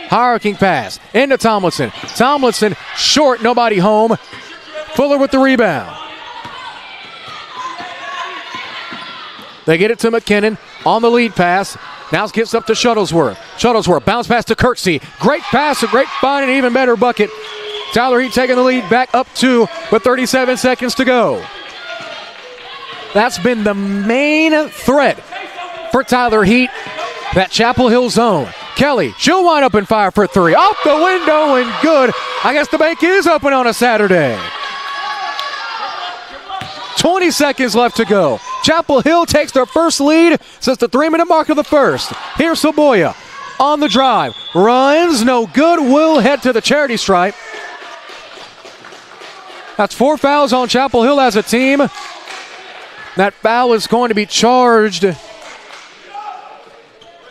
High-arcing pass into Tomlinson. Tomlinson short, nobody home. Fuller with the rebound. They get it to McKinnon on the lead pass. Now it gets up to Shuttlesworth. Shuttlesworth bounce pass to Kirksey. Great pass, a great find, and even better bucket. Tyler Heat taking the lead back up 2 with 37 seconds to go. That's been the main threat for Tyler Heat, that Chapel Hill zone. Kelly, she'll wind up and fire for 3. Off the window and good. I guess the bank is open on a Saturday. 20 seconds left to go. Chapel Hill takes their first lead since the 3-minute mark of the first. Here's Saboya on the drive. Runs, no good. Will head to the charity stripe. That's 4 fouls on Chapel Hill as a team. That foul is going to be charged.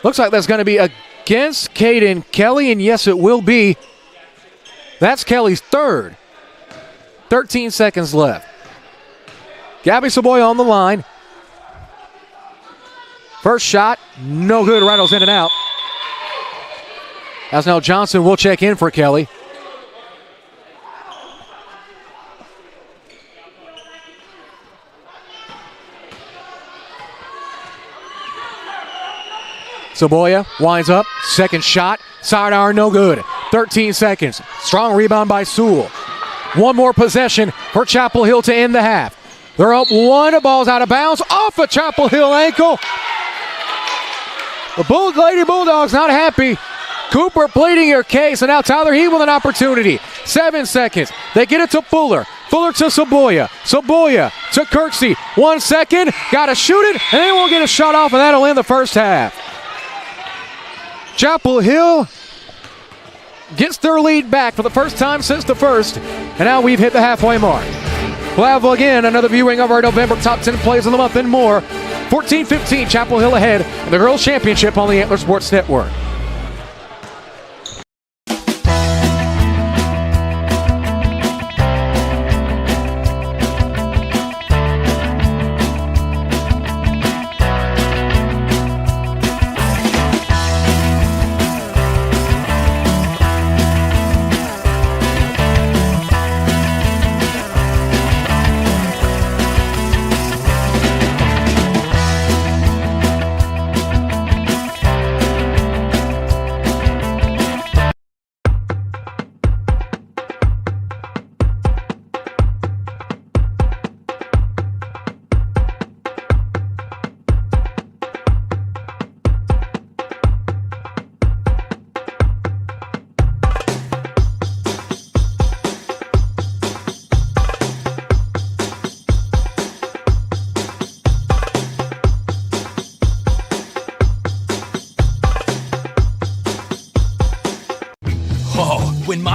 Looks like that's going to be against Caden Kelly, and yes, it will be. That's Kelly's third. 13 seconds left. Gabby Saboya on the line. First shot, no good. Rattles in and out. As now Johnson will check in for Kelly. Saboya winds up. Second shot. Sidearm, no good. 13 seconds. Strong rebound by Sewell. One more possession for Chapel Hill to end the half. They're up 1. The ball's out of bounds. Off a Chapel Hill ankle. The Lady Bulldogs not happy. Cooper pleading her case, and now Tyler Heat with an opportunity. 7 seconds. They get it to Fuller. Fuller to Saboya. Saboya to Kirksey. 1 second. Got to shoot it, and they won't get a shot off, and that'll end the first half. Chapel Hill gets their lead back for the first time since the first, and now we've hit the halfway mark. We'll have again another viewing of our November top 10 plays of the month and more. 14-15, Chapel Hill ahead in the Girls Championship on the Antler Sports Network.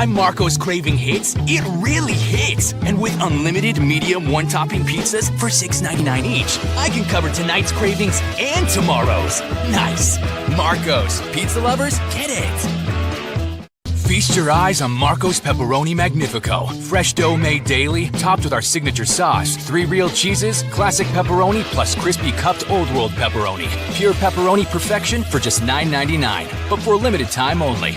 time Marco's Craving hits, it really hits. And with unlimited medium one-topping pizzas for $6.99 each, I can cover tonight's cravings and tomorrow's. Nice. Marco's. Pizza lovers, get it. Feast your eyes on Marco's Pepperoni Magnifico. Fresh dough made daily, topped with our signature sauce. 3 real cheeses, classic pepperoni, plus crispy cupped Old World pepperoni. Pure pepperoni perfection for just $9.99, but for a limited time only.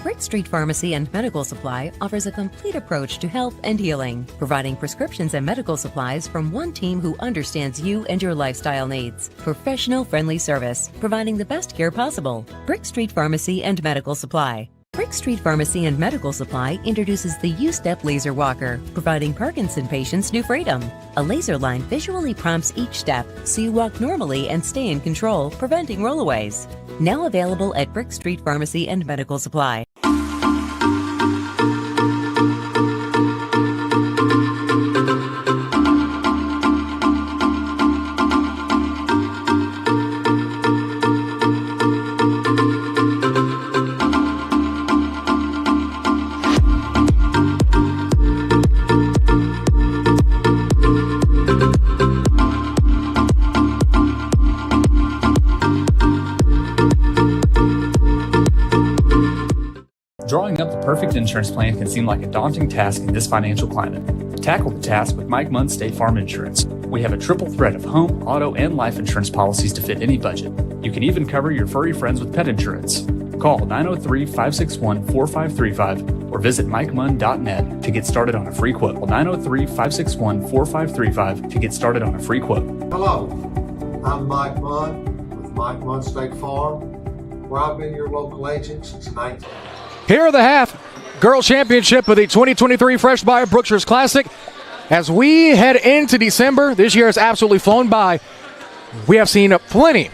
Brick Street Pharmacy and Medical Supply offers a complete approach to health and healing, providing prescriptions and medical supplies from one team who understands you and your lifestyle needs. Professional friendly service, providing the best care possible. Brick Street Pharmacy and Medical Supply. Brick Street Pharmacy and Medical Supply introduces the U-Step Laser Walker, providing Parkinson patients new freedom. A laser line visually prompts each step, so you walk normally and stay in control, preventing rollaways. Now available at Brick Street Pharmacy and Medical Supply. Drawing up the perfect insurance plan can seem like a daunting task in this financial climate. Tackle the task with Mike Munn State Farm Insurance. We have a triple threat of home, auto, and life insurance policies to fit any budget. You can even cover your furry friends with pet insurance. Call 903-561-4535 or visit MikeMunn.net to get started on a free quote. 903-561-4535 to get started on a free quote. Hello, I'm Mike Munn with Mike Munn State Farm, where I've been your local agent since 19. Here are the half girl championship of the 2023 Fresh by Brookshires Classic. As we head into December, this year has absolutely flown by. We have seen plenty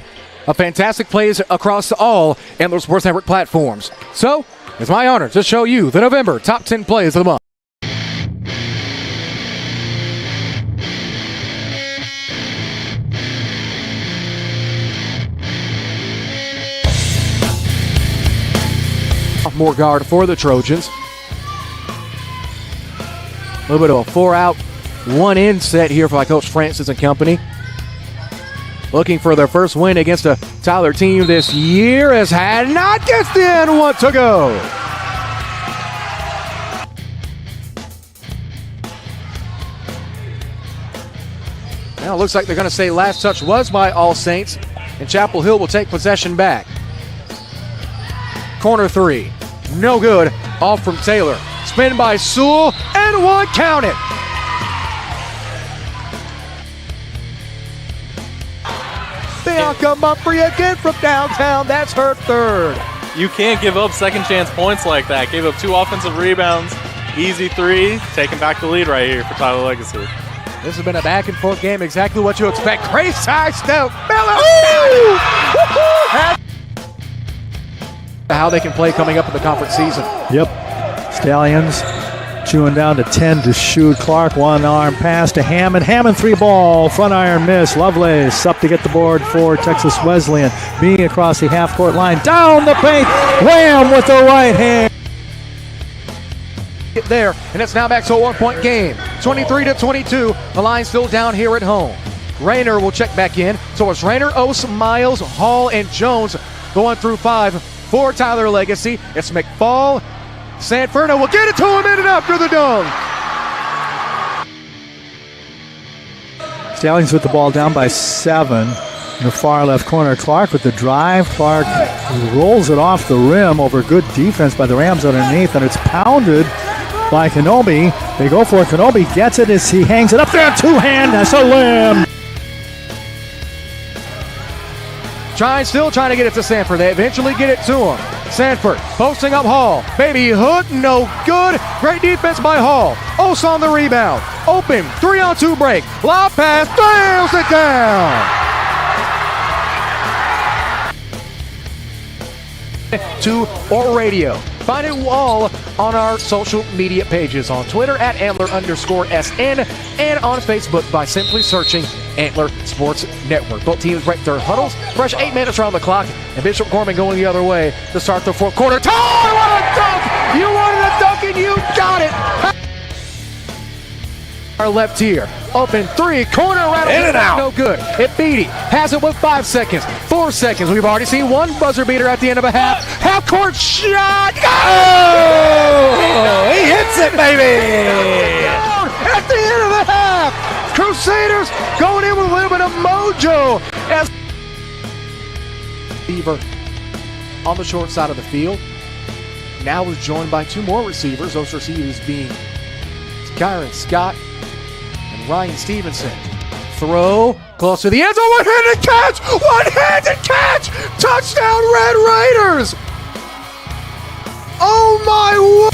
of fantastic plays across all Antler Sports Network platforms. So, it's my honor to show you the November top 10 plays of the month. More guard for the Trojans. A little bit of a 4-out, 1-in set here for Coach Francis and company. Looking for their first win against a Tyler team this year as Hadnot gets the end, 1 to go. Now it looks like they're going to say last touch was by All Saints, and Chapel Hill will take possession back. Corner 3. No good. Off from Taylor. Spin by Sewell, and 1, count it. Bianca Mumphrey again from downtown. That's her third. You can't give up second chance points like that. Gave up 2 offensive rebounds. Easy 3. Taking back the lead right here for Tyler Legacy. This has been a back and forth game. Exactly what you expect. Great side step. Miller. How they can play coming up in the conference season. Yep. Stallions chewing down to 10 to shoot. Clark, 1-arm pass to Hammond. Hammond 3-ball. Front iron miss. Lovelace up to get the board for Texas Wesleyan. Being across the half-court line. Down the paint. Wham with the right hand. Get there, and it's now back to a 1-point game. 23-22. The line still down here at home. Rayner will check back in. So it's Rayner, Ose, Miles, Hall, and Jones going through 5. For Tyler Legacy, it's McFall. Sanferno will get it to him in and after the dunk. Stallions with the ball down by 7. In the far left corner, Clark with the drive. Clark rolls it off the rim over good defense by the Rams underneath, and it's pounded by Kenobi. They go for it. Kenobi gets it as he hangs it up there. 2-hand. That's a limb. Still trying to get it to Sanford. They eventually get it to him. Sanford posting up Hall. Baby hook, no good. Great defense by Hall. Ose on the rebound. Open, 3-on-2 break. Lob pass, nails it down. To or radio. Find it all on our social media pages on Twitter at Antler_SN and on Facebook by simply searching Antler Sports Network. Both teams break their huddles. Fresh 8 minutes around the clock, and Bishop Gorman going the other way to start the fourth quarter. Ty, what a dunk! You wanted a Duncan, you got it. Our left here, open three, corner right in and out. No good. It Beatty has it with 5 seconds, 4 seconds. We've already seen one buzzer beater at the end of a half. Half court shot. Oh, he hits it, baby. At the end of the half, Crusaders going in with a little bit of mojo as Beaver on the short side of the field. Now is joined by two more receivers. Those receivers being Kyron Scott and Ryan Stevenson. Throw close to the end zone. One-handed catch! One-handed catch! Touchdown, Red Raiders! Oh my word!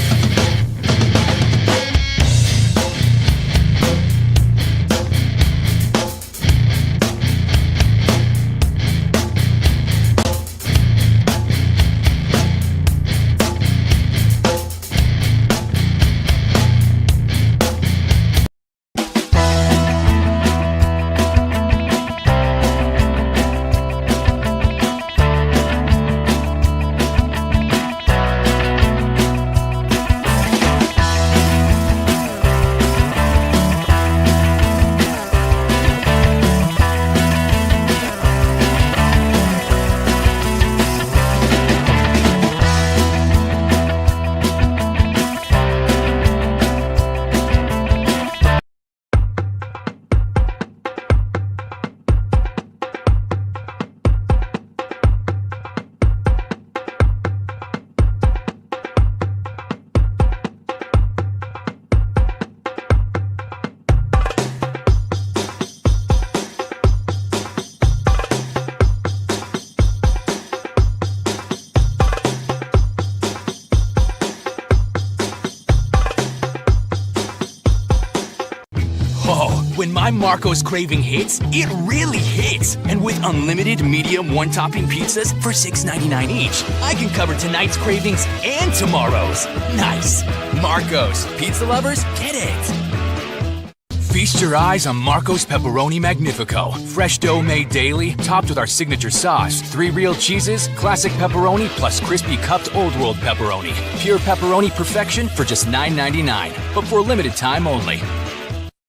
When my Marco's craving hits, it really hits. And with unlimited medium one-topping pizzas for $6.99 each, I can cover tonight's cravings and tomorrow's. Nice. Marco's. Pizza lovers, get it. Feast your eyes on Marco's Pepperoni Magnifico. Fresh dough made daily, topped with our signature sauce. 3 real cheeses, classic pepperoni, plus crispy cupped Old World pepperoni. Pure pepperoni perfection for just $9.99, but for a limited time only.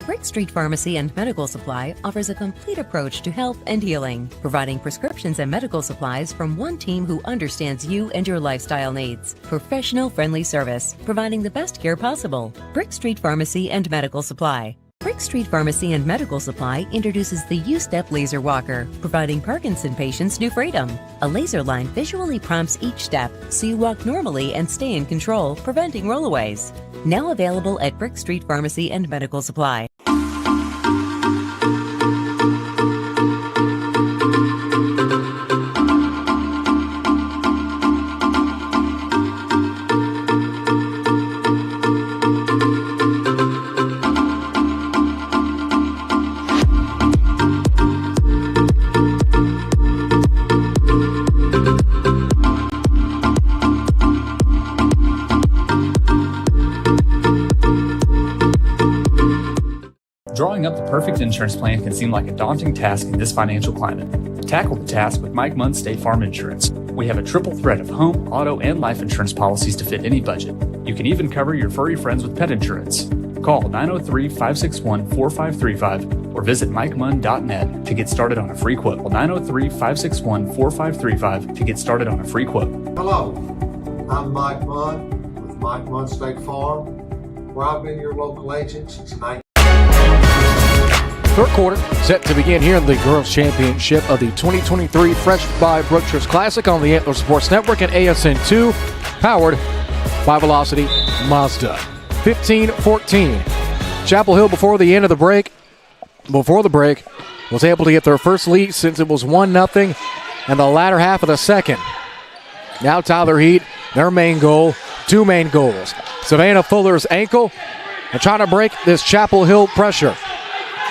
Brick Street Pharmacy and Medical Supply offers a complete approach to health and healing, providing prescriptions and medical supplies from one team who understands you and your lifestyle needs. Professional friendly service, providing the best care possible. Brick Street Pharmacy and Medical Supply. Brick Street Pharmacy and Medical Supply introduces the U-Step Laser Walker, providing Parkinson patients new freedom. A laser line visually prompts each step, so you walk normally and stay in control, preventing rollaways. Now available at Brick Street Pharmacy and Medical Supply. Drawing up the perfect insurance plan can seem like a daunting task in this financial climate. Tackle the task with Mike Munn State Farm Insurance. We have a triple threat of home, auto, and life insurance policies to fit any budget. You can even cover your furry friends with pet insurance. Call 903-561-4535 or visit MikeMunn.net to get started on a free quote. 903-561-4535 to get started on a free quote. Hello, I'm Mike Munn with Mike Munn State Farm, where I've been your local agent since 19. Third quarter set to begin here in the Girls Championship of the 2023 Fresh by Brookshires Classic on the Antler Sports Network and ASN2, powered by Velocity Mazda. 15-14. Chapel Hill before the break, was able to get their first lead since it was 1-0 in the latter half of the second. Now Tyler Heat, their main goal, 2 main goals. Savannah Fuller's ankle and trying to break this Chapel Hill pressure.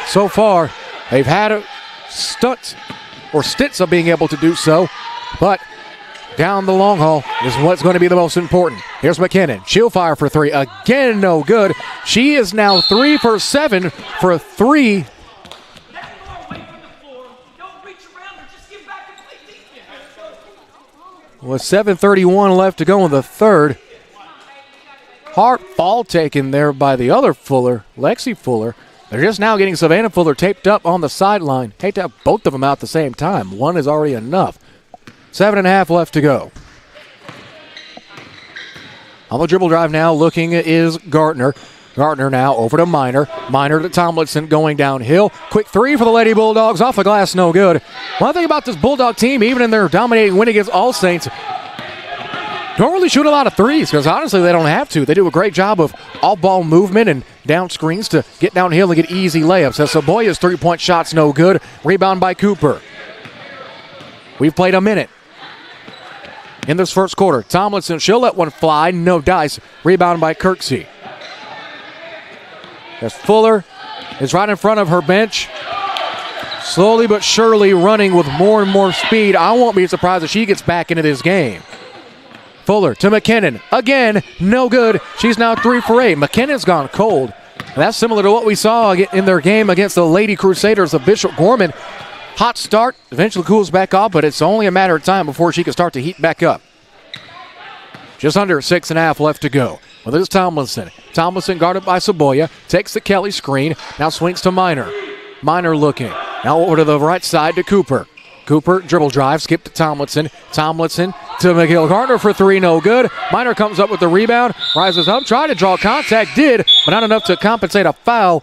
So far, they've had a stints of being able to do so, but down the long haul is what's going to be the most important. Here's McKinnon. She'll fire for 3. Again, no good. She is now 3 for 7 for 3. With 7:31 left to go in the third. Hard fall taken there by the other Fuller, Lexi Fuller. They're just now getting Savannah Fuller taped up on the sideline. Hate to have both of them out at the same time. One is already enough. 7.5 left to go. On the dribble drive now looking is Gardner. Gardner now over to Minor. Minor to Tomlinson going downhill. Quick three for the Lady Bulldogs. Off the glass, no good. One thing about this Bulldog team, even in their dominating win against All Saints, don't really shoot a lot of threes because honestly they don't have to. They do a great job of all-ball movement and down screens to get downhill and get easy layups. As Saboya's three-point shot's no good. Rebound by Cooper. We've played a minute in this first quarter. Tomlinson, she'll let one fly. No dice. Rebound by Kirksey. As Fuller is right in front of her bench. Slowly but surely running with more and more speed. I won't be surprised if she gets back into this game. Fuller to McKinnon. Again, no good. She's now 3 for 8. McKinnon's gone cold. And that's similar to what we saw in their game against the Lady Crusaders of Bishop Gorman. Hot start, eventually cools back off, but it's only a matter of time before she can start to heat back up. Just under 6.5 left to go. Well, this is Tomlinson. Tomlinson guarded by Saboya. Takes the Kelly screen. Now swings to Minor. Minor looking. Now over to the right side to Cooper. Cooper, dribble drive, skip to Tomlinson. Tomlinson to McGill Gardner for 3, no good. Minor comes up with the rebound, rises up, tried to draw contact, did, but not enough to compensate a foul.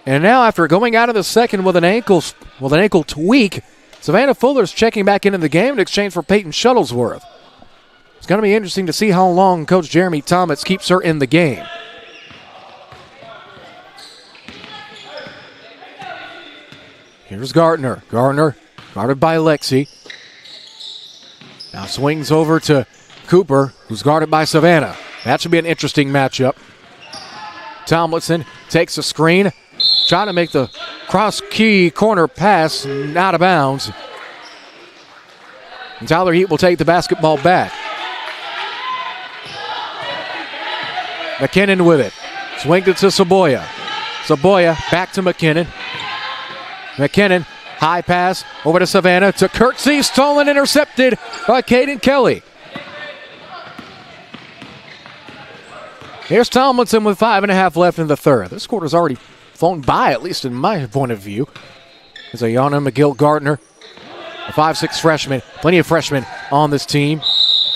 And now after going out of the second with an ankle tweak, Savannah Fuller's checking back into the game in exchange for Peyton Shuttlesworth. It's going to be interesting to see how long Coach Jeremy Thomas keeps her in the game. Here's Gardner. Gardner guarded by Lexi. Now swings over to Cooper, who's guarded by Savannah. That should be an interesting matchup. Tomlinson takes a screen, trying to make the cross-key corner pass, out of bounds. And Tyler Heat will take the basketball back. McKinnon with it. Swinged it to Saboya. Saboya back to McKinnon. McKinnon, high pass over to Savannah to Kirksey. Stolen, intercepted by Caden Kelly. Here's Tomlinson with 5.5 left in the third. This quarter's already flown by, at least in my point of view. There's Ayana McGill Gardner, a 5'6 freshman. Plenty of freshmen on this team.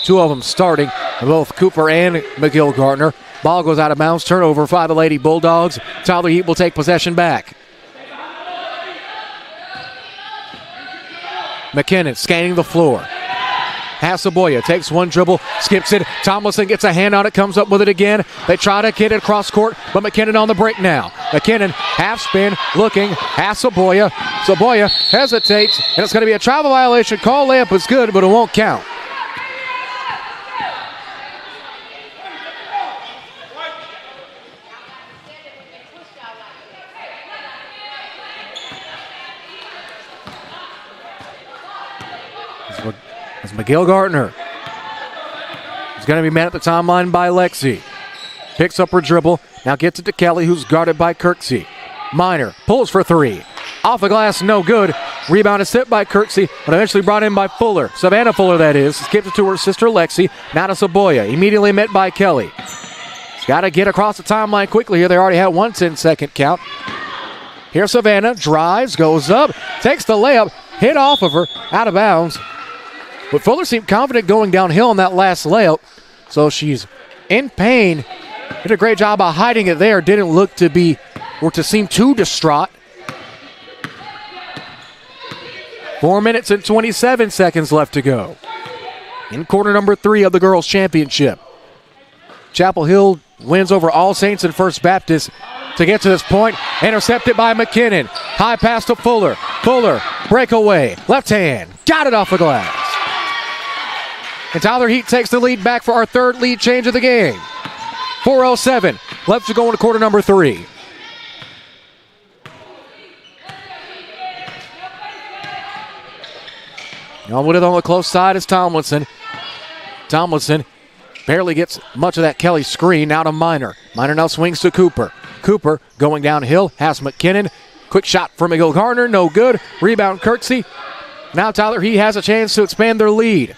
2 of them starting, both Cooper and McGill Gardner. Ball goes out of bounds. Turnover by the Lady Bulldogs. Tyler Heat will take possession back. McKinnon scanning the floor. Hasaboya takes one dribble, skips it. Tomlinson gets a hand on it, comes up with it again. They try to get it across court, but McKinnon on the break now. McKinnon, half spin, looking. Hasaboya. Saboya hesitates, and it's going to be a travel violation. Call layup is good, but it won't count. As McGill Gardner is going to be met at the timeline by Lexi. Picks up her dribble. Now gets it to Kelly, who's guarded by Kirksey. Minor pulls for 3. Off the glass, no good. Rebound is tipped by Kirksey, but eventually brought in by Fuller. Savannah Fuller, that is. Skips it to her sister Lexi. Now to Saboya. Immediately met by Kelly. She's got to get across the timeline quickly here. They already had one 10-second count. Here's Savannah. Drives, goes up, takes the layup. Hit off of her, out of bounds. But Fuller seemed confident going downhill on that last layup, so she's in pain. Did a great job of hiding it there. Didn't look to be, or to seem too distraught. 4 minutes and 27 seconds left to go. In quarter number 3 of the girls' championship. Chapel Hill wins over All Saints and First Baptist to get to this point. Intercepted by McKinnon. High pass to Fuller. Fuller, breakaway, left hand. Got it off the glass. And Tyler Heat takes the lead back for our third lead change of the game. 4:07 left to go into quarter number 3. On with it on the close side is Tomlinson. Tomlinson barely gets much of that Kelly screen. Now to Minor. Minor now swings to Cooper. Cooper going downhill. Has McKinnon. Quick shot for McGill Gardner. No good. Rebound Kirksey. Now Tyler Heat has a chance to expand their lead.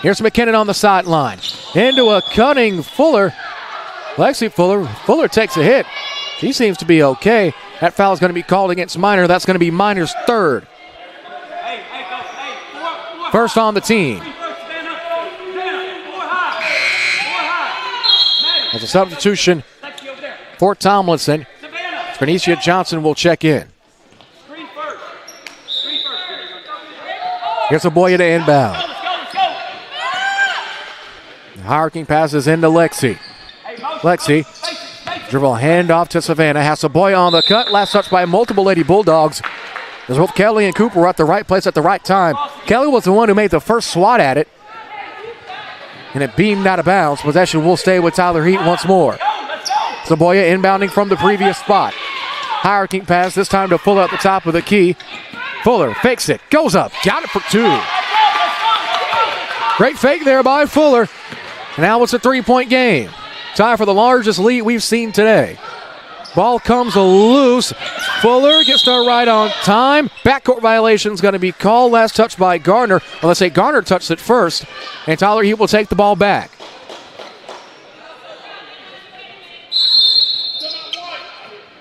Here's McKinnon on the sideline. Into a cutting Fuller. Lexi Fuller. Fuller takes a hit. She seems to be okay. That foul is going to be called against Minor. That's going to be Minor's third. First on the team. As a substitution for Tomlinson, Phoenicia Johnson will check in. Here's Aboya to inbound. Hierarchy passes into Lexi. Lexi, dribble handoff to Savannah. Has Aboya on the cut. Last touch by multiple Lady Bulldogs. As both Kelly and Cooper were at the right place at the right time. Kelly was the one who made the first swat at it. And it beamed out of bounds. Possession will stay with Tyler Heat once more. Saboya inbounding from the previous spot. Hierarchy pass, this time to Fuller at the top of the key. Fuller fakes it, goes up, got it for two. Great fake there by Fuller. And now it's a three-point game. Tie for the largest lead we've seen today. Ball comes loose. Fuller gets to right on time. Backcourt violation is going to be called. Last touch by Garner. Well, let's say Garner touched it first. And Tyler Heat will take the ball back.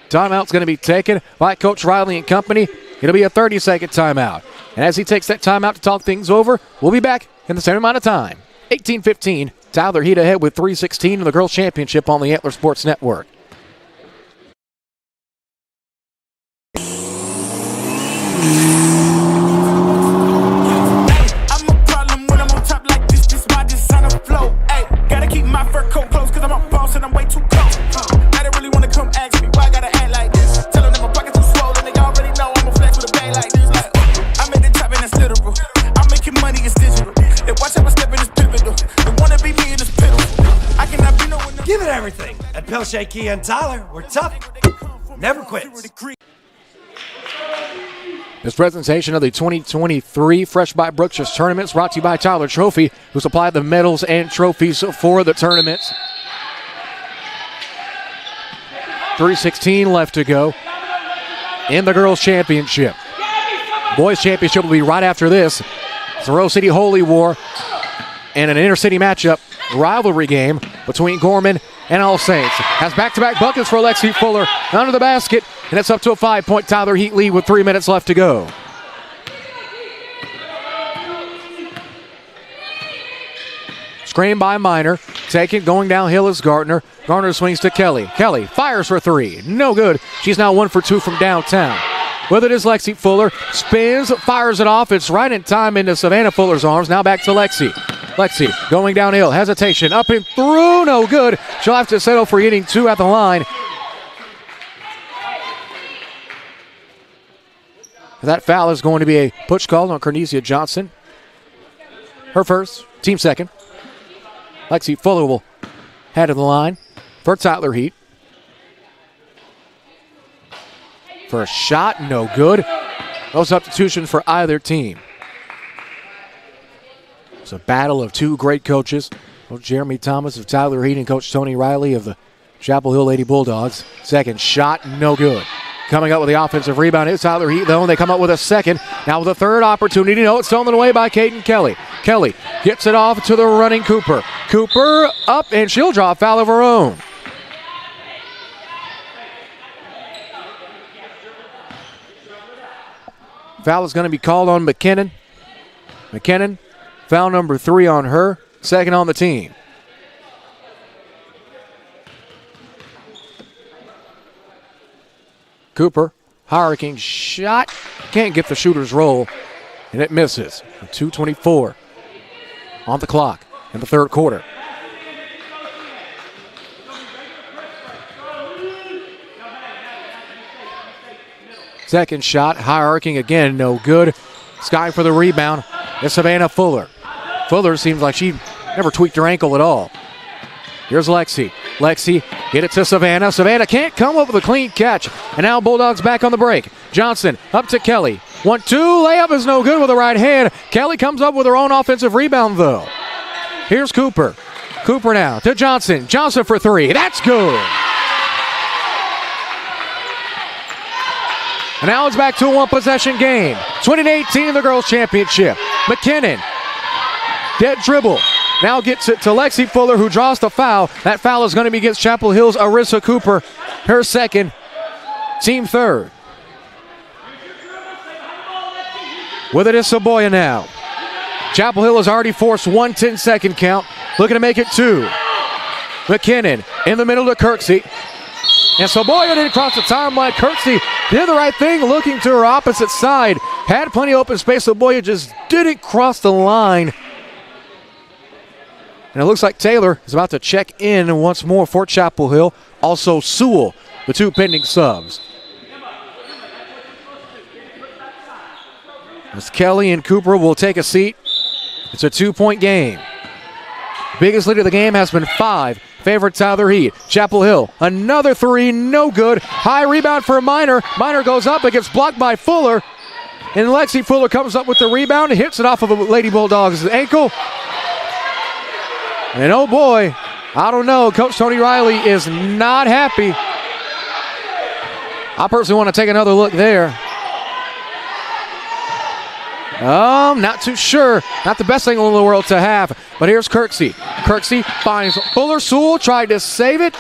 Timeout's going to be taken by Coach Riley and company. It'll be a 30-second timeout. And as he takes that timeout to talk things over, we'll be back in the same amount of time. 18-15. Tyler Heat ahead with 3:16 in the Girls' Championship on the Antler Sports Network. I'm a problem when I'm on top like this. This why this on a flow. Ay, gotta keep my fur coat close cause I'm a boss and I'm way too close. They don't really wanna come ask me why I gotta act like this. Tell them that my pockets too swollen. They already know I'm a flex with a bag like this. Like, I'm at the top and that's literal. I'm making money, it's digital. They watch how I step in this pivotal. They wanna be me in this pitiful. I cannot be no one. Give it everything at Pelche Kia and Tyler. We're tough, never quits. This presentation of the 2023 Fresh by Brookshire Tournament is brought to you by Tyler Trophy, who supplied the medals and trophies for the tournaments. 3:16 left to go in the Girls' Championship. Boys' Championship will be right after this. It's the Rose City Holy War and an inter-city matchup rivalry game between Gorman and All Saints. Has back-to-back buckets for Lexi Fuller under the basket, and it's up to a 5-point Tyler Heat lead with 3 minutes left to go. Screen by Minor. Taken, going downhill is Gardner. Gardner swings to Kelly. Kelly fires for three. No good. She's now 1 for 2 from downtown. With it is Lexi Fuller. Spins, fires it off. It's right in time into Savannah Fuller's arms. Now back to Lexi. Lexi going downhill. Hesitation. Up and through. No good. She'll have to settle for hitting 2 at the line. That foul is going to be a push call on Cornesia Johnson. Her first, team second. Lexi Fuller will head to the line for Tyler Heat. First shot, no good. No substitution for either team. It's a battle of two great coaches. Coach Jeremy Thomas of Tyler Heat and Coach Tony Riley of the Chapel Hill Lady Bulldogs. Second shot, no good. Coming up with the offensive rebound is Tyler Heat, though, and they come up with a second. Now with a third opportunity. No, it's stolen away by Caden Kelly. Kelly gets it off to the running Cooper. Cooper up, and she'll draw a foul of her own. Foul is going to be called on McKinnon. McKinnon, foul number 3 on her, second on the team. Cooper, hurricane shot, can't get the shooter's roll, and it misses. 2:24 on the clock in the third quarter. Second shot, high arcing again, no good. Sky for the rebound. It's Savannah Fuller. Fuller seems like she never tweaked her ankle at all. Here's Lexi. Lexi, get it to Savannah. Savannah can't come up with a clean catch. And now Bulldogs back on the break. Johnson up to Kelly. 1-2, layup is no good with the right hand. Kelly comes up with her own offensive rebound, though. Here's Cooper. Cooper now to Johnson. Johnson for 3. That's good. And now it's back to a one-possession game. 20-18 in the Girls' Championship. McKinnon dead dribble. Now gets it to Lexi Fuller, who draws the foul. That foul is going to be against Chapel Hill's Arissa Cooper, her second, team third. With it is Saboya now. Chapel Hill has already forced 1 10-second count, looking to make it 2. McKinnon in the middle to Kirksey. And Saboya didn't cross the timeline. Kirksey did the right thing, looking to her opposite side. Had plenty of open space. Saboya just didn't cross the line. And it looks like Taylor is about to check in once more for Chapel Hill. Also Sewell, the 2 pending subs. As Kelly and Cooper will take a seat. It's a 2-point game. Biggest lead of the game has been 5. Favorite Tyler Heat. Chapel Hill, another 3, no good. High rebound for Minor. Minor goes up, it gets blocked by Fuller. And Lexi Fuller comes up with the rebound and hits it off of a Lady Bulldogs' ankle. And oh boy, I don't know, Coach Tony Riley is not happy. I personally want to take another look there. Not too sure. Not the best thing in the world to have. But here's Kirksey. Kirksey finds Fuller. Sewell tried to save it.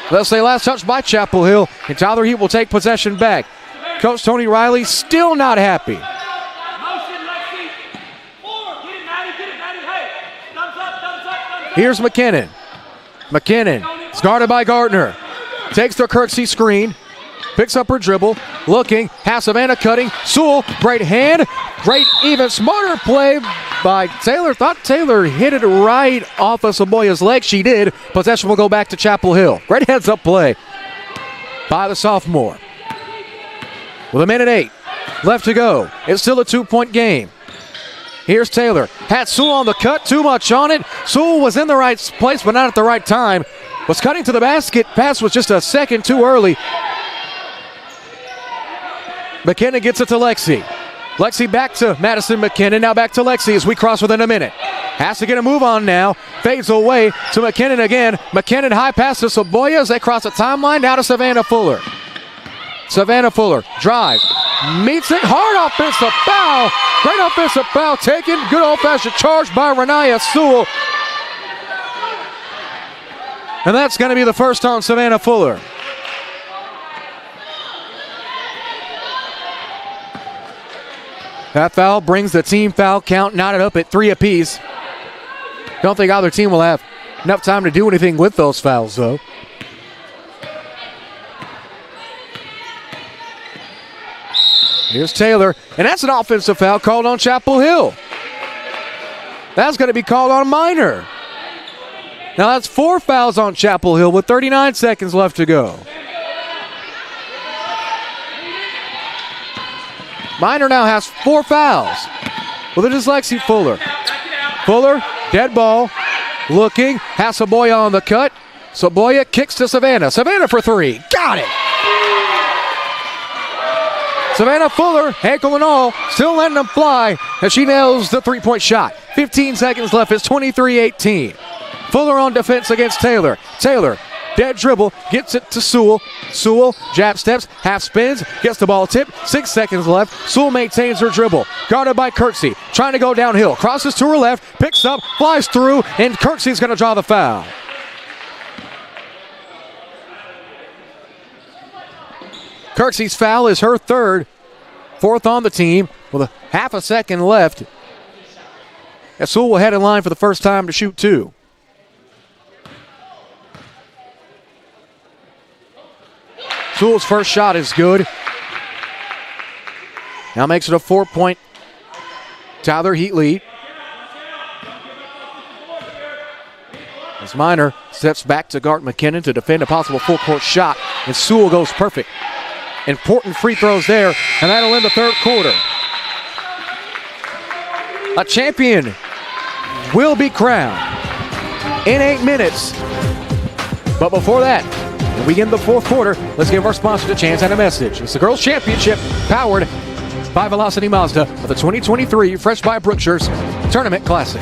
Let's say last touch by Chapel Hill. And Tyler Heat will take possession back. Coach Tony Riley still not happy. Here's McKinnon. McKinnon is guarded by Gardner. Takes the Kirksey screen. Picks up her dribble. Looking. Has Savannah cutting. Sewell. Great hand. Great even smarter play by Taylor. Thought Taylor hit it right off of Saboya's leg. She did. Possession will go back to Chapel Hill. Great heads up play by the sophomore. With 1:08 left to go. It's still a 2-point game. Here's Taylor. Had Sewell on the cut. Too much on it. Sewell was in the right place, but not at the right time. Was cutting to the basket. Pass was just a second too early. McKinnon gets it to Lexi. Lexi back to Madison McKinnon. Now back to Lexi as we cross within a minute. Has to get a move on now. Fades away to McKinnon again. McKinnon high pass to Saboya as they cross the timeline. Now to Savannah Fuller. Savannah Fuller drives. Meets it. Hard offensive foul. Great offensive foul taken. Good old-fashioned charge by Renaya Sewell. And that's going to be the first on Savannah Fuller. That foul brings the team foul count knotted up at 3 apiece. Don't think either team will have enough time to do anything with those fouls, though. Here's Taylor, and that's an offensive foul called on Chapel Hill. That's going to be called on Minor. Now that's 4 fouls on Chapel Hill with 39 seconds left to go. Minor now has 4 fouls. Well, it is Lexi Fuller. Fuller, dead ball, looking, has Saboya on the cut. Saboya kicks to Savannah. Savannah for 3. Got it! Savannah Fuller, ankle and all, still letting them fly as she nails the 3-point shot. 15 seconds left. It's 23-18. Fuller on defense against Taylor. Taylor, dead dribble, gets it to Sewell. Sewell, jab steps, half spins, gets the ball tipped. 6 seconds left. Sewell maintains her dribble. Guarded by Kirksey, trying to go downhill. Crosses to her left, picks up, flies through, and Kirksey's going to draw the foul. Kirksey's foul is her 3rd, 4th on the team with a half a second left. As Sewell will head in line for the first time to shoot 2. Sewell's first shot is good. Now makes it a 4-point Tyler Heat lead. As Minor steps back to guard McKinnon to defend a possible full-court shot, and Sewell goes perfect. Important free throws there, and that'll end the 3rd quarter. A champion will be crowned in 8 minutes. But before that, when we begin the 4th quarter, let's give our sponsors a chance and a message. It's the Girls Championship powered by Velocity Mazda of the 2023 Fresh by Brookshires Tournament Classic.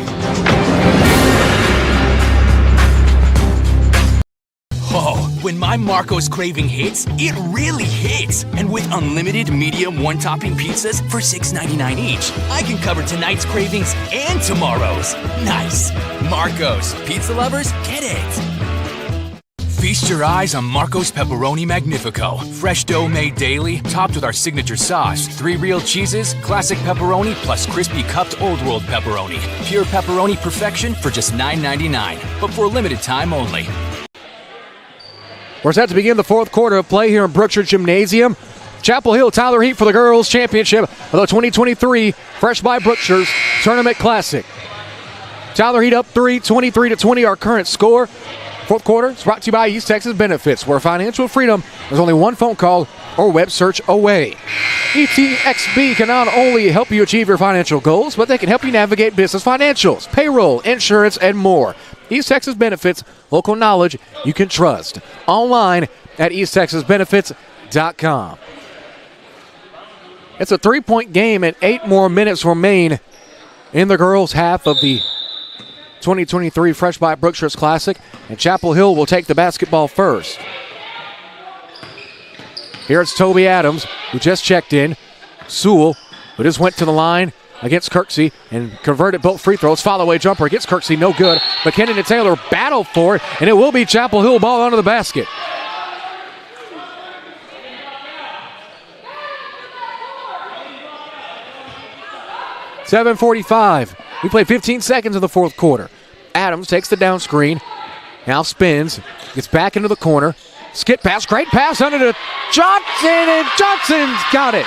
Oh, When my Marco's craving hits, it really hits. And with unlimited medium one-topping pizzas for $6.99 each, I can cover tonight's cravings and tomorrow's. Nice. Marco's. Pizza lovers, get it. Feast your eyes on Marco's Pepperoni Magnifico. Fresh dough made daily, topped with our signature sauce. 3 real cheeses, classic pepperoni, plus crispy cupped Old World pepperoni. Pure pepperoni perfection for just $9.99, but for a limited time only. We're set to begin the fourth quarter of play here in Brookshire Gymnasium. Chapel Hill Tyler Heat for the girls' championship of the 2023 Fresh by Brookshire's Tournament Classic. Tyler Heat up 3, 23-20, our current score. Fourth quarter is brought to you by East Texas Benefits, where financial freedom is only one phone call or web search away. ETXB can not only help you achieve your financial goals, but they can help you navigate business financials, payroll, insurance, and more. East Texas Benefits, local knowledge you can trust. Online at easttexasbenefits.com. It's a 3-point game and 8 more minutes remain in the girls' half of the 2023 Fresh by Brookshire's Classic, and Chapel Hill will take the basketball first. Here it's Toby Adams, who just checked in. Sewell, who just went to the line against Kirksey and converted both free throws. Follow-away jumper against Kirksey, no good. McKinnon and Taylor battle for it, and it will be Chapel Hill ball under the basket. .45. We played 15 seconds in the fourth quarter. Adams takes the down screen. Now spins. Gets back into the corner. Skip pass. Great pass under to Johnson, and Johnson's got it.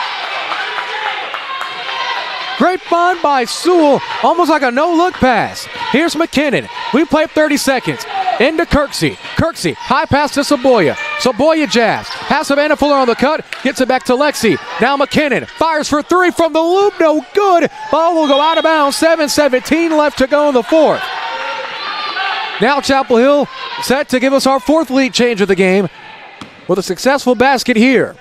Great find by Sewell. Almost like a no-look pass. Here's McKinnon. We play 30 seconds. Into Kirksey. Kirksey, high pass to Saboya. Saboya jabs. Has Savannah Fuller on the cut. Gets it back to Lexi. Now McKinnon fires for 3 from the loop. No good. Ball will go out of bounds. 7:17 left to go in the fourth. Now Chapel Hill set to give us our fourth lead change of the game with a successful basket here.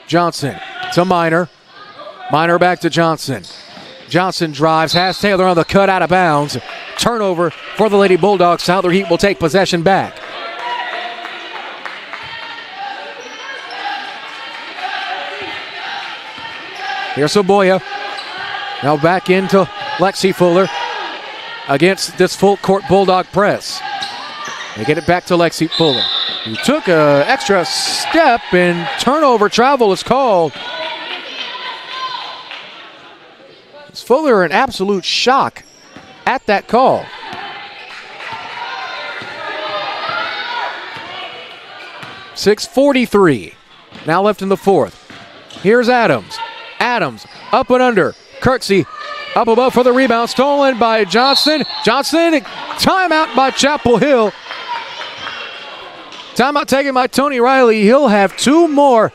Johnson to Minor. Minor back to Johnson. Johnson drives, has Taylor on the cut, out of bounds. Turnover for the Lady Bulldogs. Tyler Heat will take possession back. Here's Saboya. Now back into Lexi Fuller against this full court Bulldog press. They get it back to Lexi Fuller. He took an extra step and turnover travel is called. Is Fuller in absolute shock at that call? .43 now left in the fourth. Here's Adams. Adams up and under. Kirksey up above for the rebound. Stolen by Johnson. Johnson, timeout by Chapel Hill. Timeout taken by Tony Riley. He'll have 2 more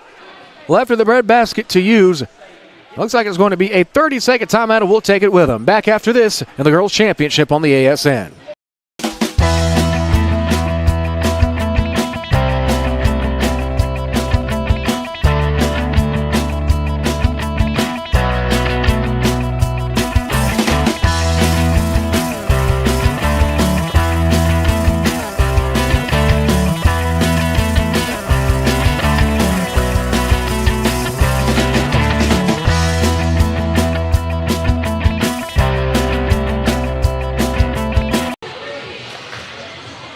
left in the breadbasket to use. Looks like it's going to be a 30-second timeout, and we'll take it with him. Back after this in the Girls' Championship on the ASN.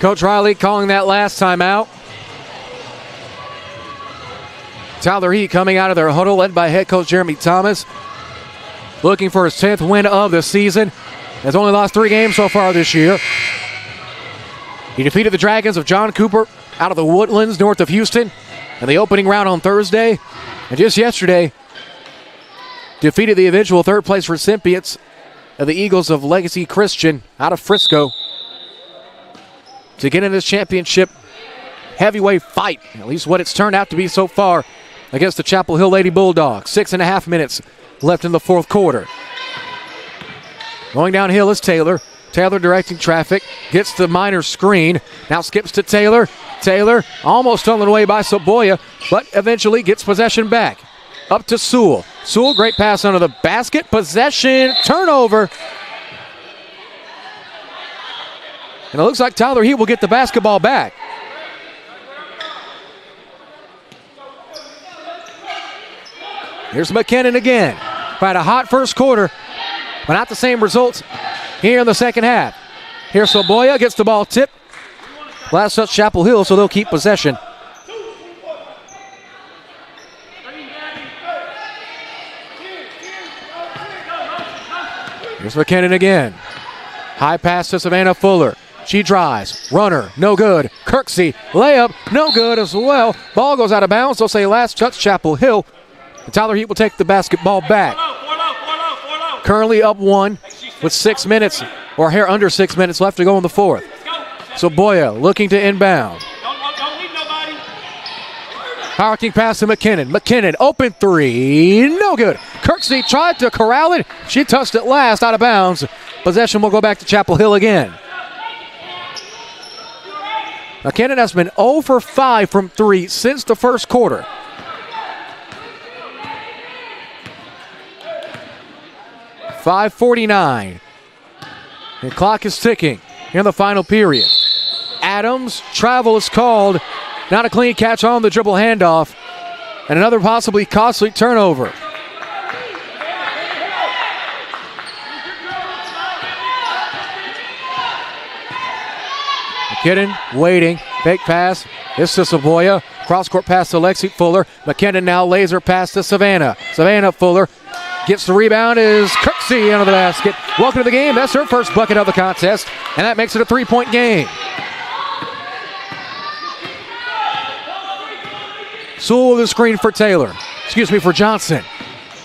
Coach Riley calling that last time out. Tyler Heat coming out of their huddle, led by head coach Jeremy Thomas, looking for his 10th win of the season. Has only lost 3 games so far this year. He defeated the Dragons of John Cooper out of the Woodlands north of Houston in the opening round on Thursday. And just yesterday, defeated the eventual third-place recipients of the Eagles of Legacy Christian out of Frisco to get in this championship heavyweight fight, at least what it's turned out to be so far, against the Chapel Hill Lady Bulldogs. 6.5 minutes left in the fourth quarter. Going downhill is Taylor. Taylor directing traffic, gets the Minor screen, now skips to Taylor. Taylor almost stolen away by Saboya, but eventually gets possession back. Up to Sewell. Sewell, great pass under the basket. Possession, turnover. And it looks like Tyler Heat will get the basketball back. Here's McKinnon again. Had a hot first quarter, but not the same results here in the second half. Here's Soboya, gets the ball tipped. Last touch Chapel Hill, so they'll keep possession. Here's McKinnon again. High pass to Savannah Fuller. She drives. Runner, no good. Kirksey, layup, no good as well. Ball goes out of bounds. They'll say last touch Chapel Hill. And Tyler Heat will take the basketball back. Currently up 1 with 6 minutes, or here under 6 minutes left to go in the fourth. So Boya looking to inbound. Power-king pass to McKinnon. McKinnon, open three, no good. Kirksey tried to corral it. She touched it last, out of bounds. Possession will go back to Chapel Hill again. McKinnon has been 0 for 5 from 3 since the first quarter. .549. The clock is ticking in the final period. Adams, travel is called. Not a clean catch on the dribble handoff. And another possibly costly turnover. McKinnon waiting. Fake pass. This to Savoya. Cross-court pass to Lexi Fuller. McKinnon now laser pass to Savannah. Savannah Fuller gets the rebound. Is Kirksey into the basket. Welcome to the game. That's her first bucket of the contest. And that makes it a 3-point game. Sewell with a screen for Taylor. For Johnson.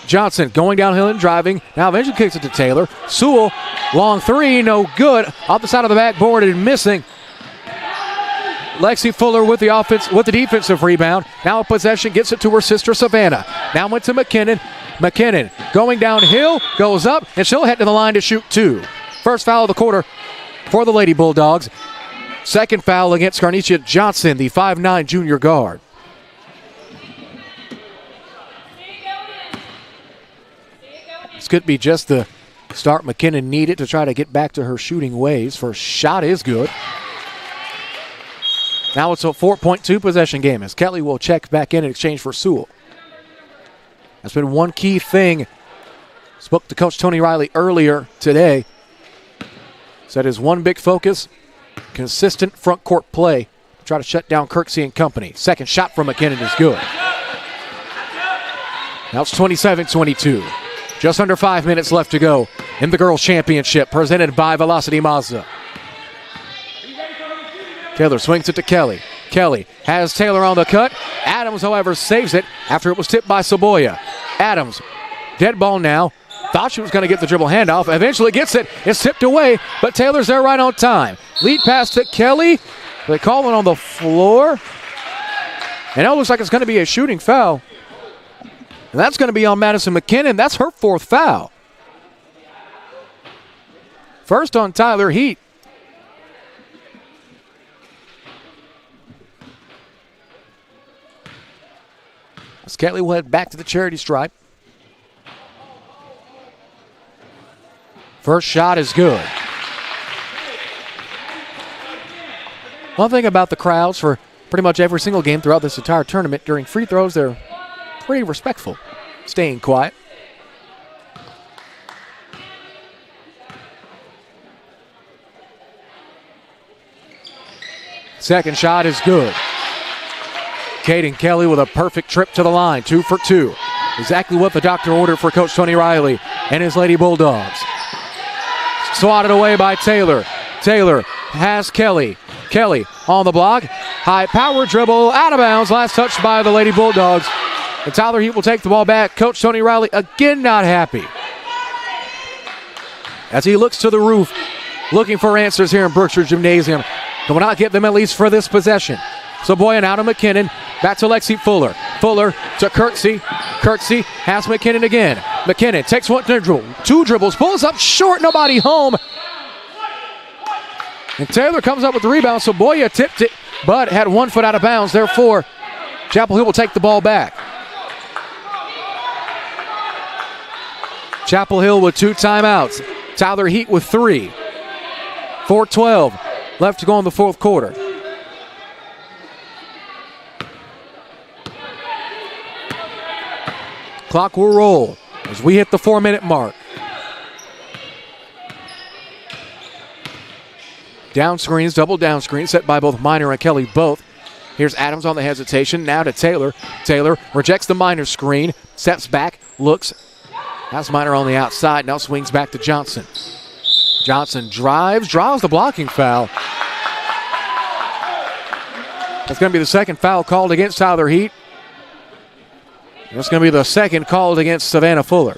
Johnson going downhill and driving. Now eventually kicks it to Taylor. Sewell, long three, no good. Off the side of the backboard and missing. Lexi Fuller with the offense, with the defensive rebound. Now a possession, gets it to her sister Savannah. Now went to McKinnon. McKinnon going downhill, goes up, and she'll head to the line to shoot 2. First foul of the quarter for the Lady Bulldogs. Second foul against Garnicia Johnson, the 5'9" junior guard. This could be just the start McKinnon needed to try to get back to her shooting ways. First shot is good. Now it's a 4.2 possession game as Kelly will check back in exchange for Sewell. That's been one key thing. Spoke to Coach Tony Riley earlier today. Said his one big focus, consistent front court play. Try to shut down Kirksey and company. Second shot from McKinnon is good. Now it's 27-22. Just under 5 minutes left to go in the girls' championship presented by Velocity Mazda. Taylor swings it to Kelly. Kelly has Taylor on the cut. Adams, however, saves it after it was tipped by Soboya. Adams, dead ball now. Thought she was going to get the dribble handoff. Eventually gets it. It's tipped away, but Taylor's there right on time. Lead pass to Kelly. They call it on the floor. And it looks like it's going to be a shooting foul. And that's going to be on Madison McKinnon. That's her 4th foul. First on Tyler Heat. As Kelly will head back to the charity stripe. First shot is good. One thing about the crowds for pretty much every single game throughout this entire tournament, during free throws, they're pretty respectful, staying quiet. Second shot is good. Caden Kelly with a perfect trip to the line, 2 for 2. Exactly what the doctor ordered for Coach Tony Riley and his Lady Bulldogs. Swatted away by Taylor. Taylor has Kelly. Kelly on the block. High power dribble, out of bounds. Last touch by the Lady Bulldogs. And Tyler Heat will take the ball back. Coach Tony Riley again not happy. As he looks to the roof, looking for answers here in Brookshire Gymnasium. But will not get them at least for this possession. So Boyan out of McKinnon. Back to Lexi Fuller. Fuller to Kirksey. Kirksey has McKinnon again. McKinnon takes one dribble. 2 dribbles. Pulls up short. Nobody home. And Taylor comes up with the rebound. So Boya tipped it, but had 1 foot out of bounds. Therefore, Chapel Hill will take the ball back. Chapel Hill with 2 timeouts. Tyler Heat with 3. 4:12 left to go in the fourth quarter. Clock will roll as we hit the 4-minute mark. Down screens, double down screen set by both Minor and Kelly both. Here's Adams on the hesitation. Now to Taylor. Taylor rejects the Minor screen. Steps back. Looks. Has Minor on the outside. Now swings back to Johnson. Johnson drives. Draws the blocking foul. That's going to be the second foul called against Tyler Heat. That's going to be the second called against Savannah Fuller.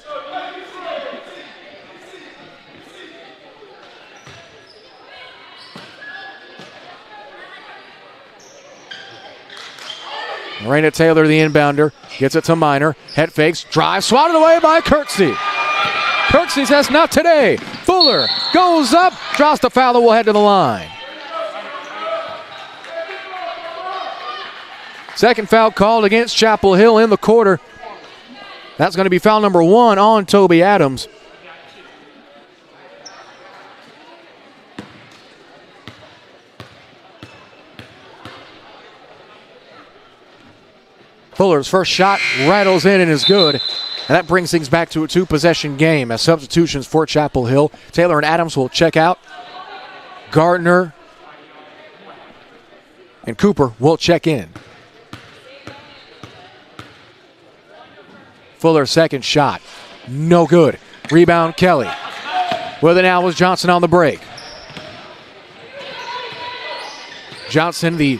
Marina Taylor, the inbounder, gets it to Minor. Head fakes, drive, swatted away by Kirksey. Kirksey says, not today. Fuller goes up, draws the foul, and will head to the line. Second foul called against Chapel Hill in the quarter. That's going to be foul number 1 on Toby Adams. Fuller's first shot rattles in and is good. And that brings things back to a 2-possession game as substitutions for Chapel Hill. Taylor and Adams will check out. Gardner and Cooper will check in. Fuller's second shot, no good. Rebound Kelly. With it now was Johnson on the break. Johnson, the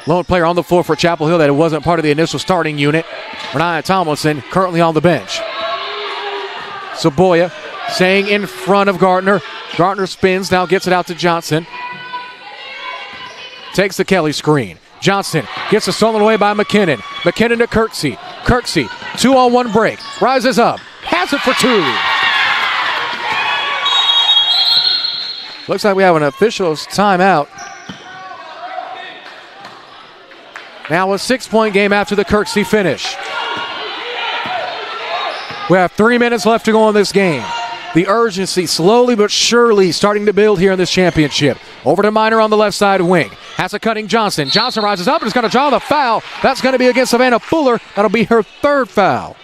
lone player on the floor for Chapel Hill that wasn't part of the initial starting unit. Renaya Tomlinson currently on the bench. Saboya staying in front of Gardner. Gardner spins, now gets it out to Johnson. Takes the Kelly screen. Johnson gets it stolen away by McKinnon. McKinnon to Kirksey. Kirksey, 2-on-1 break. Rises up. Has it for 2. Looks like we have an official's timeout. Now a 6-point game after the Kirksey finish. We have 3 minutes left to go in this game. The urgency slowly but surely starting to build here in this championship. Over to Minor on the left side wing. Has a cutting Johnson. Johnson rises up and is going to draw the foul. That's going to be against Savannah Fuller. That'll be her 3rd foul.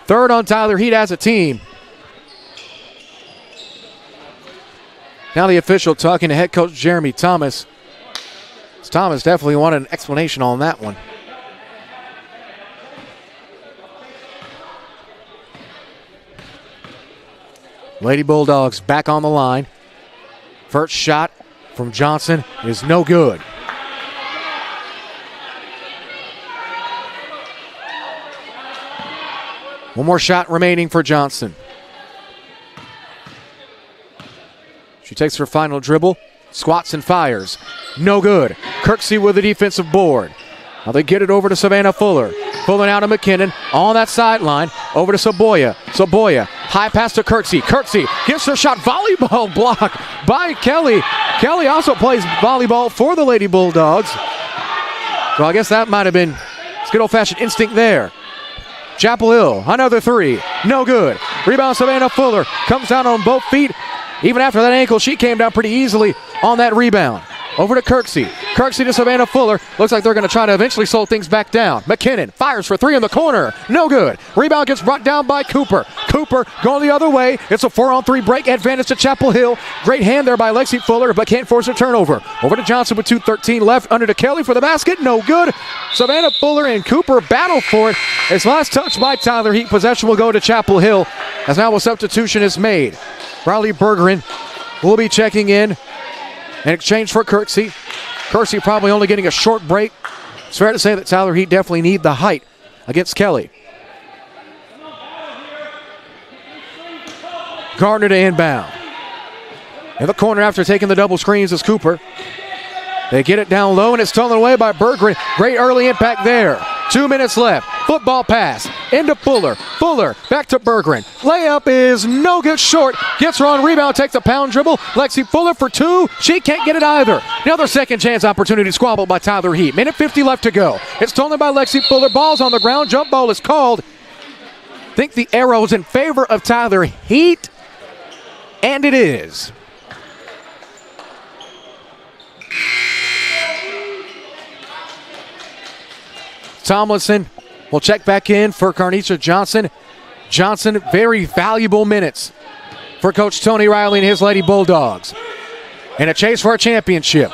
3rd on Tyler Heat as a team. Now the official talking to head coach Jeremy Thomas. Thomas definitely wanted an explanation on that one. Lady Bulldogs back on the line. First shot from Johnson is no good. One more shot remaining for Johnson. She takes her final dribble, squats and fires. No good. Kirksey with the defensive board. Now they get it over to Savannah Fuller. Fuller now to McKinnon on that sideline. Over to Saboya. Saboya, high pass to Kirksey. Kirksey gets her shot. Volleyball block by Kelly. Kelly also plays volleyball for the Lady Bulldogs. So I guess that might have been good old-fashioned instinct there. Chapel Hill, another 3. No good. Rebound Savannah Fuller. Comes down on both feet. Even after that ankle, she came down pretty easily on that rebound. Over to Kirksey. Kirksey to Savannah Fuller. Looks like they're going to try to eventually slow things back down. McKinnon fires for 3 in the corner. No good. Rebound gets brought down by Cooper. Cooper going the other way. It's a 4-on-3 break advantage to Chapel Hill. Great hand there by Lexi Fuller, but can't force a turnover. Over to Johnson with 2:13 left. Under to Kelly for the basket. No good. Savannah Fuller and Cooper battle for it. It's last touch by Tyler Heat. Possession will go to Chapel Hill as now a substitution is made. Riley Bergeron will be checking in exchange for Kirksey. Kirksey probably only getting a short break. It's fair to say that Tyler Heat definitely need the height against Kelly. Gardner to inbound. In the corner after taking the double screens is Cooper. They get it down low and it's stolen away by Bergeron. Great early impact there. 2 minutes left. Football pass. into Fuller. Fuller back to Bergeron. Layup is no good, short. Gets her on rebound, takes a pound dribble. Lexi Fuller for two. She can't get it either. Another second chance opportunity squabbled by Tyler Heat. Minute 50 left to go. It's stolen by Lexi Fuller. Ball's on the ground. Jump ball is called. I think the arrow's in favor of Tyler Heat. And it is. Tomlinson will check back in for Carnicia Johnson. Johnson, very valuable minutes for Coach Tony Riley and his Lady Bulldogs. And a chase for a championship.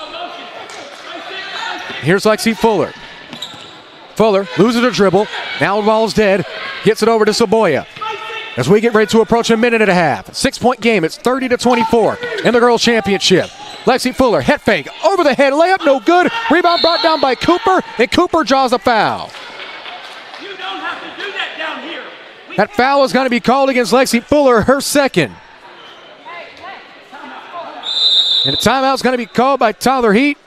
Here's Lexi Fuller. Fuller loses her dribble. Now the ball's dead. Gets it over to Saboya. As we get ready to approach a minute and a half. 6-point game. It's 30-24 in the girls' championship. Lexi Fuller, head fake, over the head, layup, no good. Rebound brought down by Cooper, and Cooper draws a foul. You don't have to do that down here. That foul is going to be called against Lexi Fuller, her second. And the timeout is going to be called by Tyler Heat.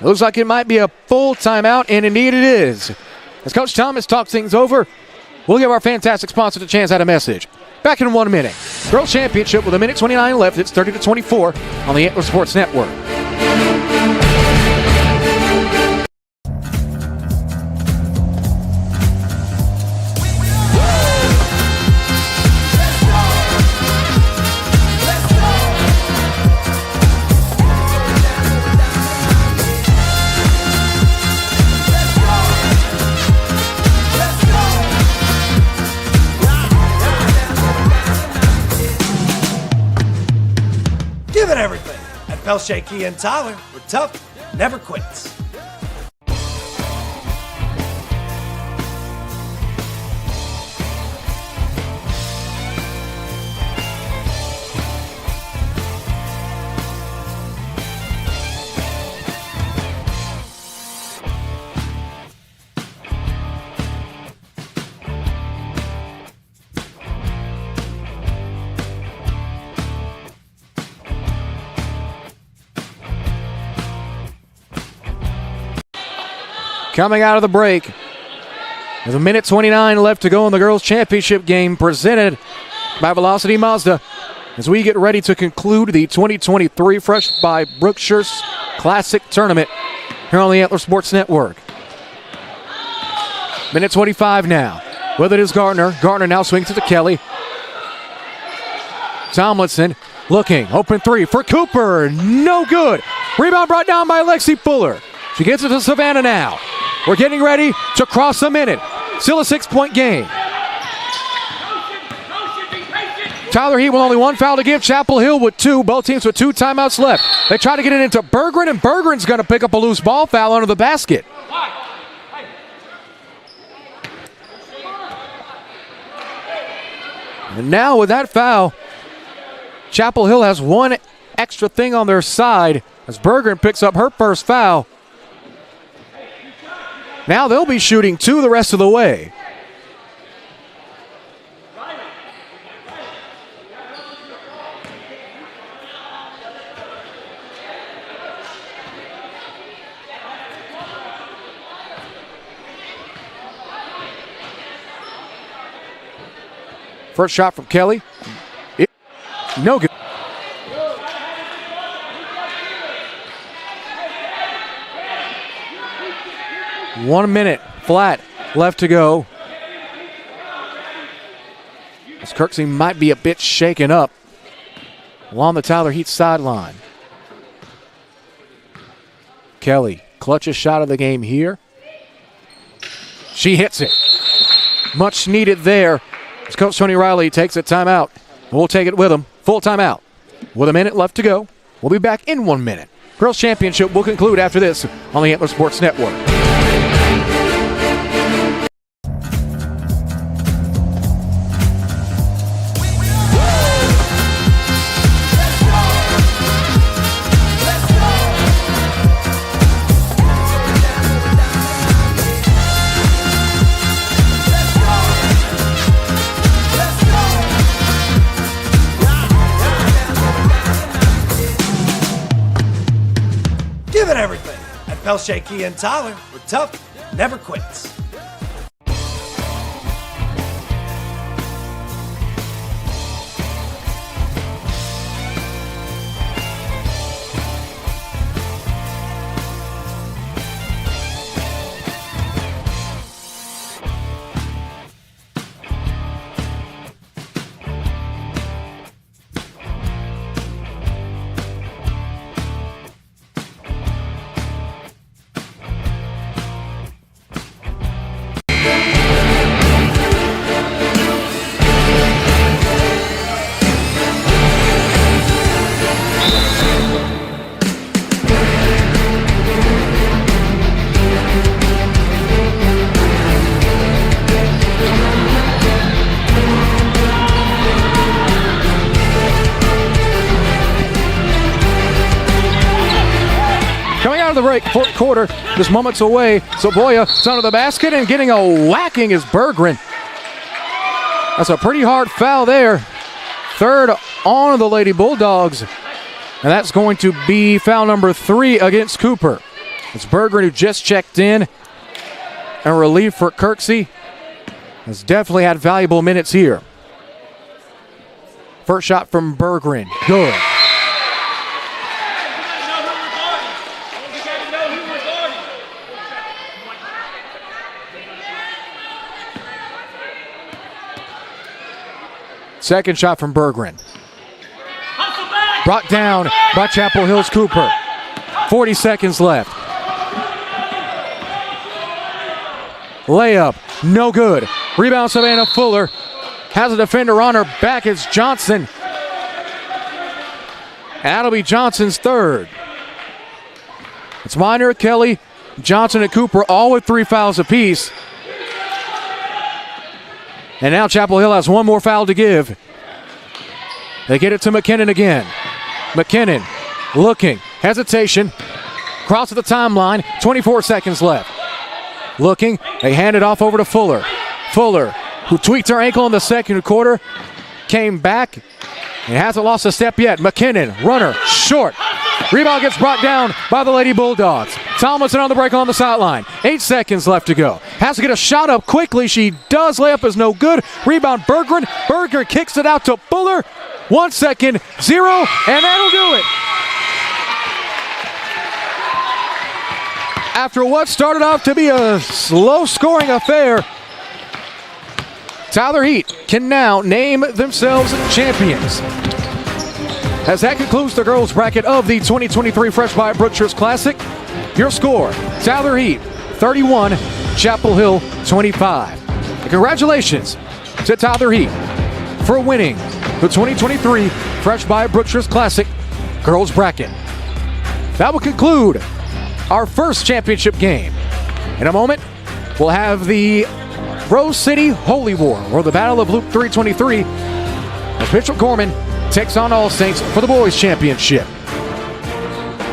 Looks like it might be a full timeout, and indeed it is. As Coach Thomas talks things over, we'll give our fantastic sponsor the chance at a message. Back in 1 minute. Girls Championship with a minute 29 left. It's 30-24 on the Antler Sports Network. Give it everything at Pelche Kia and Tyler, where tough never quits. Coming out of the break, with a minute 29 left to go in the girls' championship game presented by Velocity Mazda, as we get ready to conclude the 2023 Fresh by Brookshire's Classic Tournament here on the Antler Sports Network. Minute 25 now. With it is Gardner. Gardner now swings it to Kelly. Tomlinson looking. Open three for Cooper. No good. Rebound brought down by Lexi Fuller. She gets it to Savannah now. We're getting ready to cross a minute. Still a 6-point game. Tyler Heat with only one foul to give. Chapel Hill with two. Both teams with 2 timeouts left. They try to get it into Bergeron, and Bergeron's going to pick up a loose ball foul under the basket. And now with that foul, Chapel Hill has one extra thing on their side as Bergeron picks up her first foul. Now they'll be shooting 2 the rest of the way. First shot from Kelly. No good. One minute flat left to go. As Kirksey might be a bit shaken up along the Tyler Heat sideline. Kelly, clutches shot of the game here. She hits it. Much needed there. As Coach Tony Riley takes a timeout. We'll take it with him. Full timeout. With a minute left to go. We'll be back in 1 minute. Girls Championship will conclude after this on the Antler Sports Network. Give it everything at Pelche Kia and Tyler, where tough never quits. The break, fourth quarter, just moments away. Soboya is under the basket and getting a whacking is Berggren. That's a pretty hard foul there. Third on the Lady Bulldogs. And that's going to be foul number 3 against Cooper. It's Berggren who just checked in. And relief for Kirksey. Has definitely had valuable minutes here. First shot from Berggren. Good. Second shot from Berggren. Brought down by Chapel Hill's Cooper. 40 seconds left. Layup, no good. Rebound Savannah Fuller. Has a defender on her back. It's Johnson. That'll be Johnson's third. It's Minor, Kelly, Johnson, and Cooper all with 3 fouls apiece. And now Chapel Hill has one more foul to give. They get it to McKinnon again. McKinnon looking, hesitation, crosses the timeline, 24 seconds left. Looking, they hand it off over to Fuller. Fuller, who tweaked her ankle in the second quarter, came back and hasn't lost a step yet. McKinnon, runner, short. Rebound gets brought down by the Lady Bulldogs. Tomlinson on the break on the sideline. 8 seconds left to go. Has to get a shot up quickly. She does. Layup is no good. Rebound Berggren. Berggren kicks it out to Fuller. 1 second, 0, and that'll do it. After what started off to be a slow-scoring affair, Tyler Heat can now name themselves champions. As that concludes the girls' bracket of the 2023 Fresh by Brookshires Classic, your score, Tyler Heat 31, Chapel Hill 25. And congratulations to Tyler Heat for winning the 2023 Fresh by Brookshires Classic girls' bracket. That will conclude our first championship game. In a moment, we'll have the Rose City Holy War, or the Battle of Loop 323, as Mitchell Gorman takes on All Saints for the boys' championship.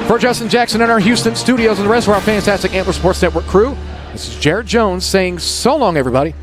For Justin Jackson in our Houston studios and the rest of our fantastic Antler Sports Network crew, this is Jared Jones saying so long, everybody.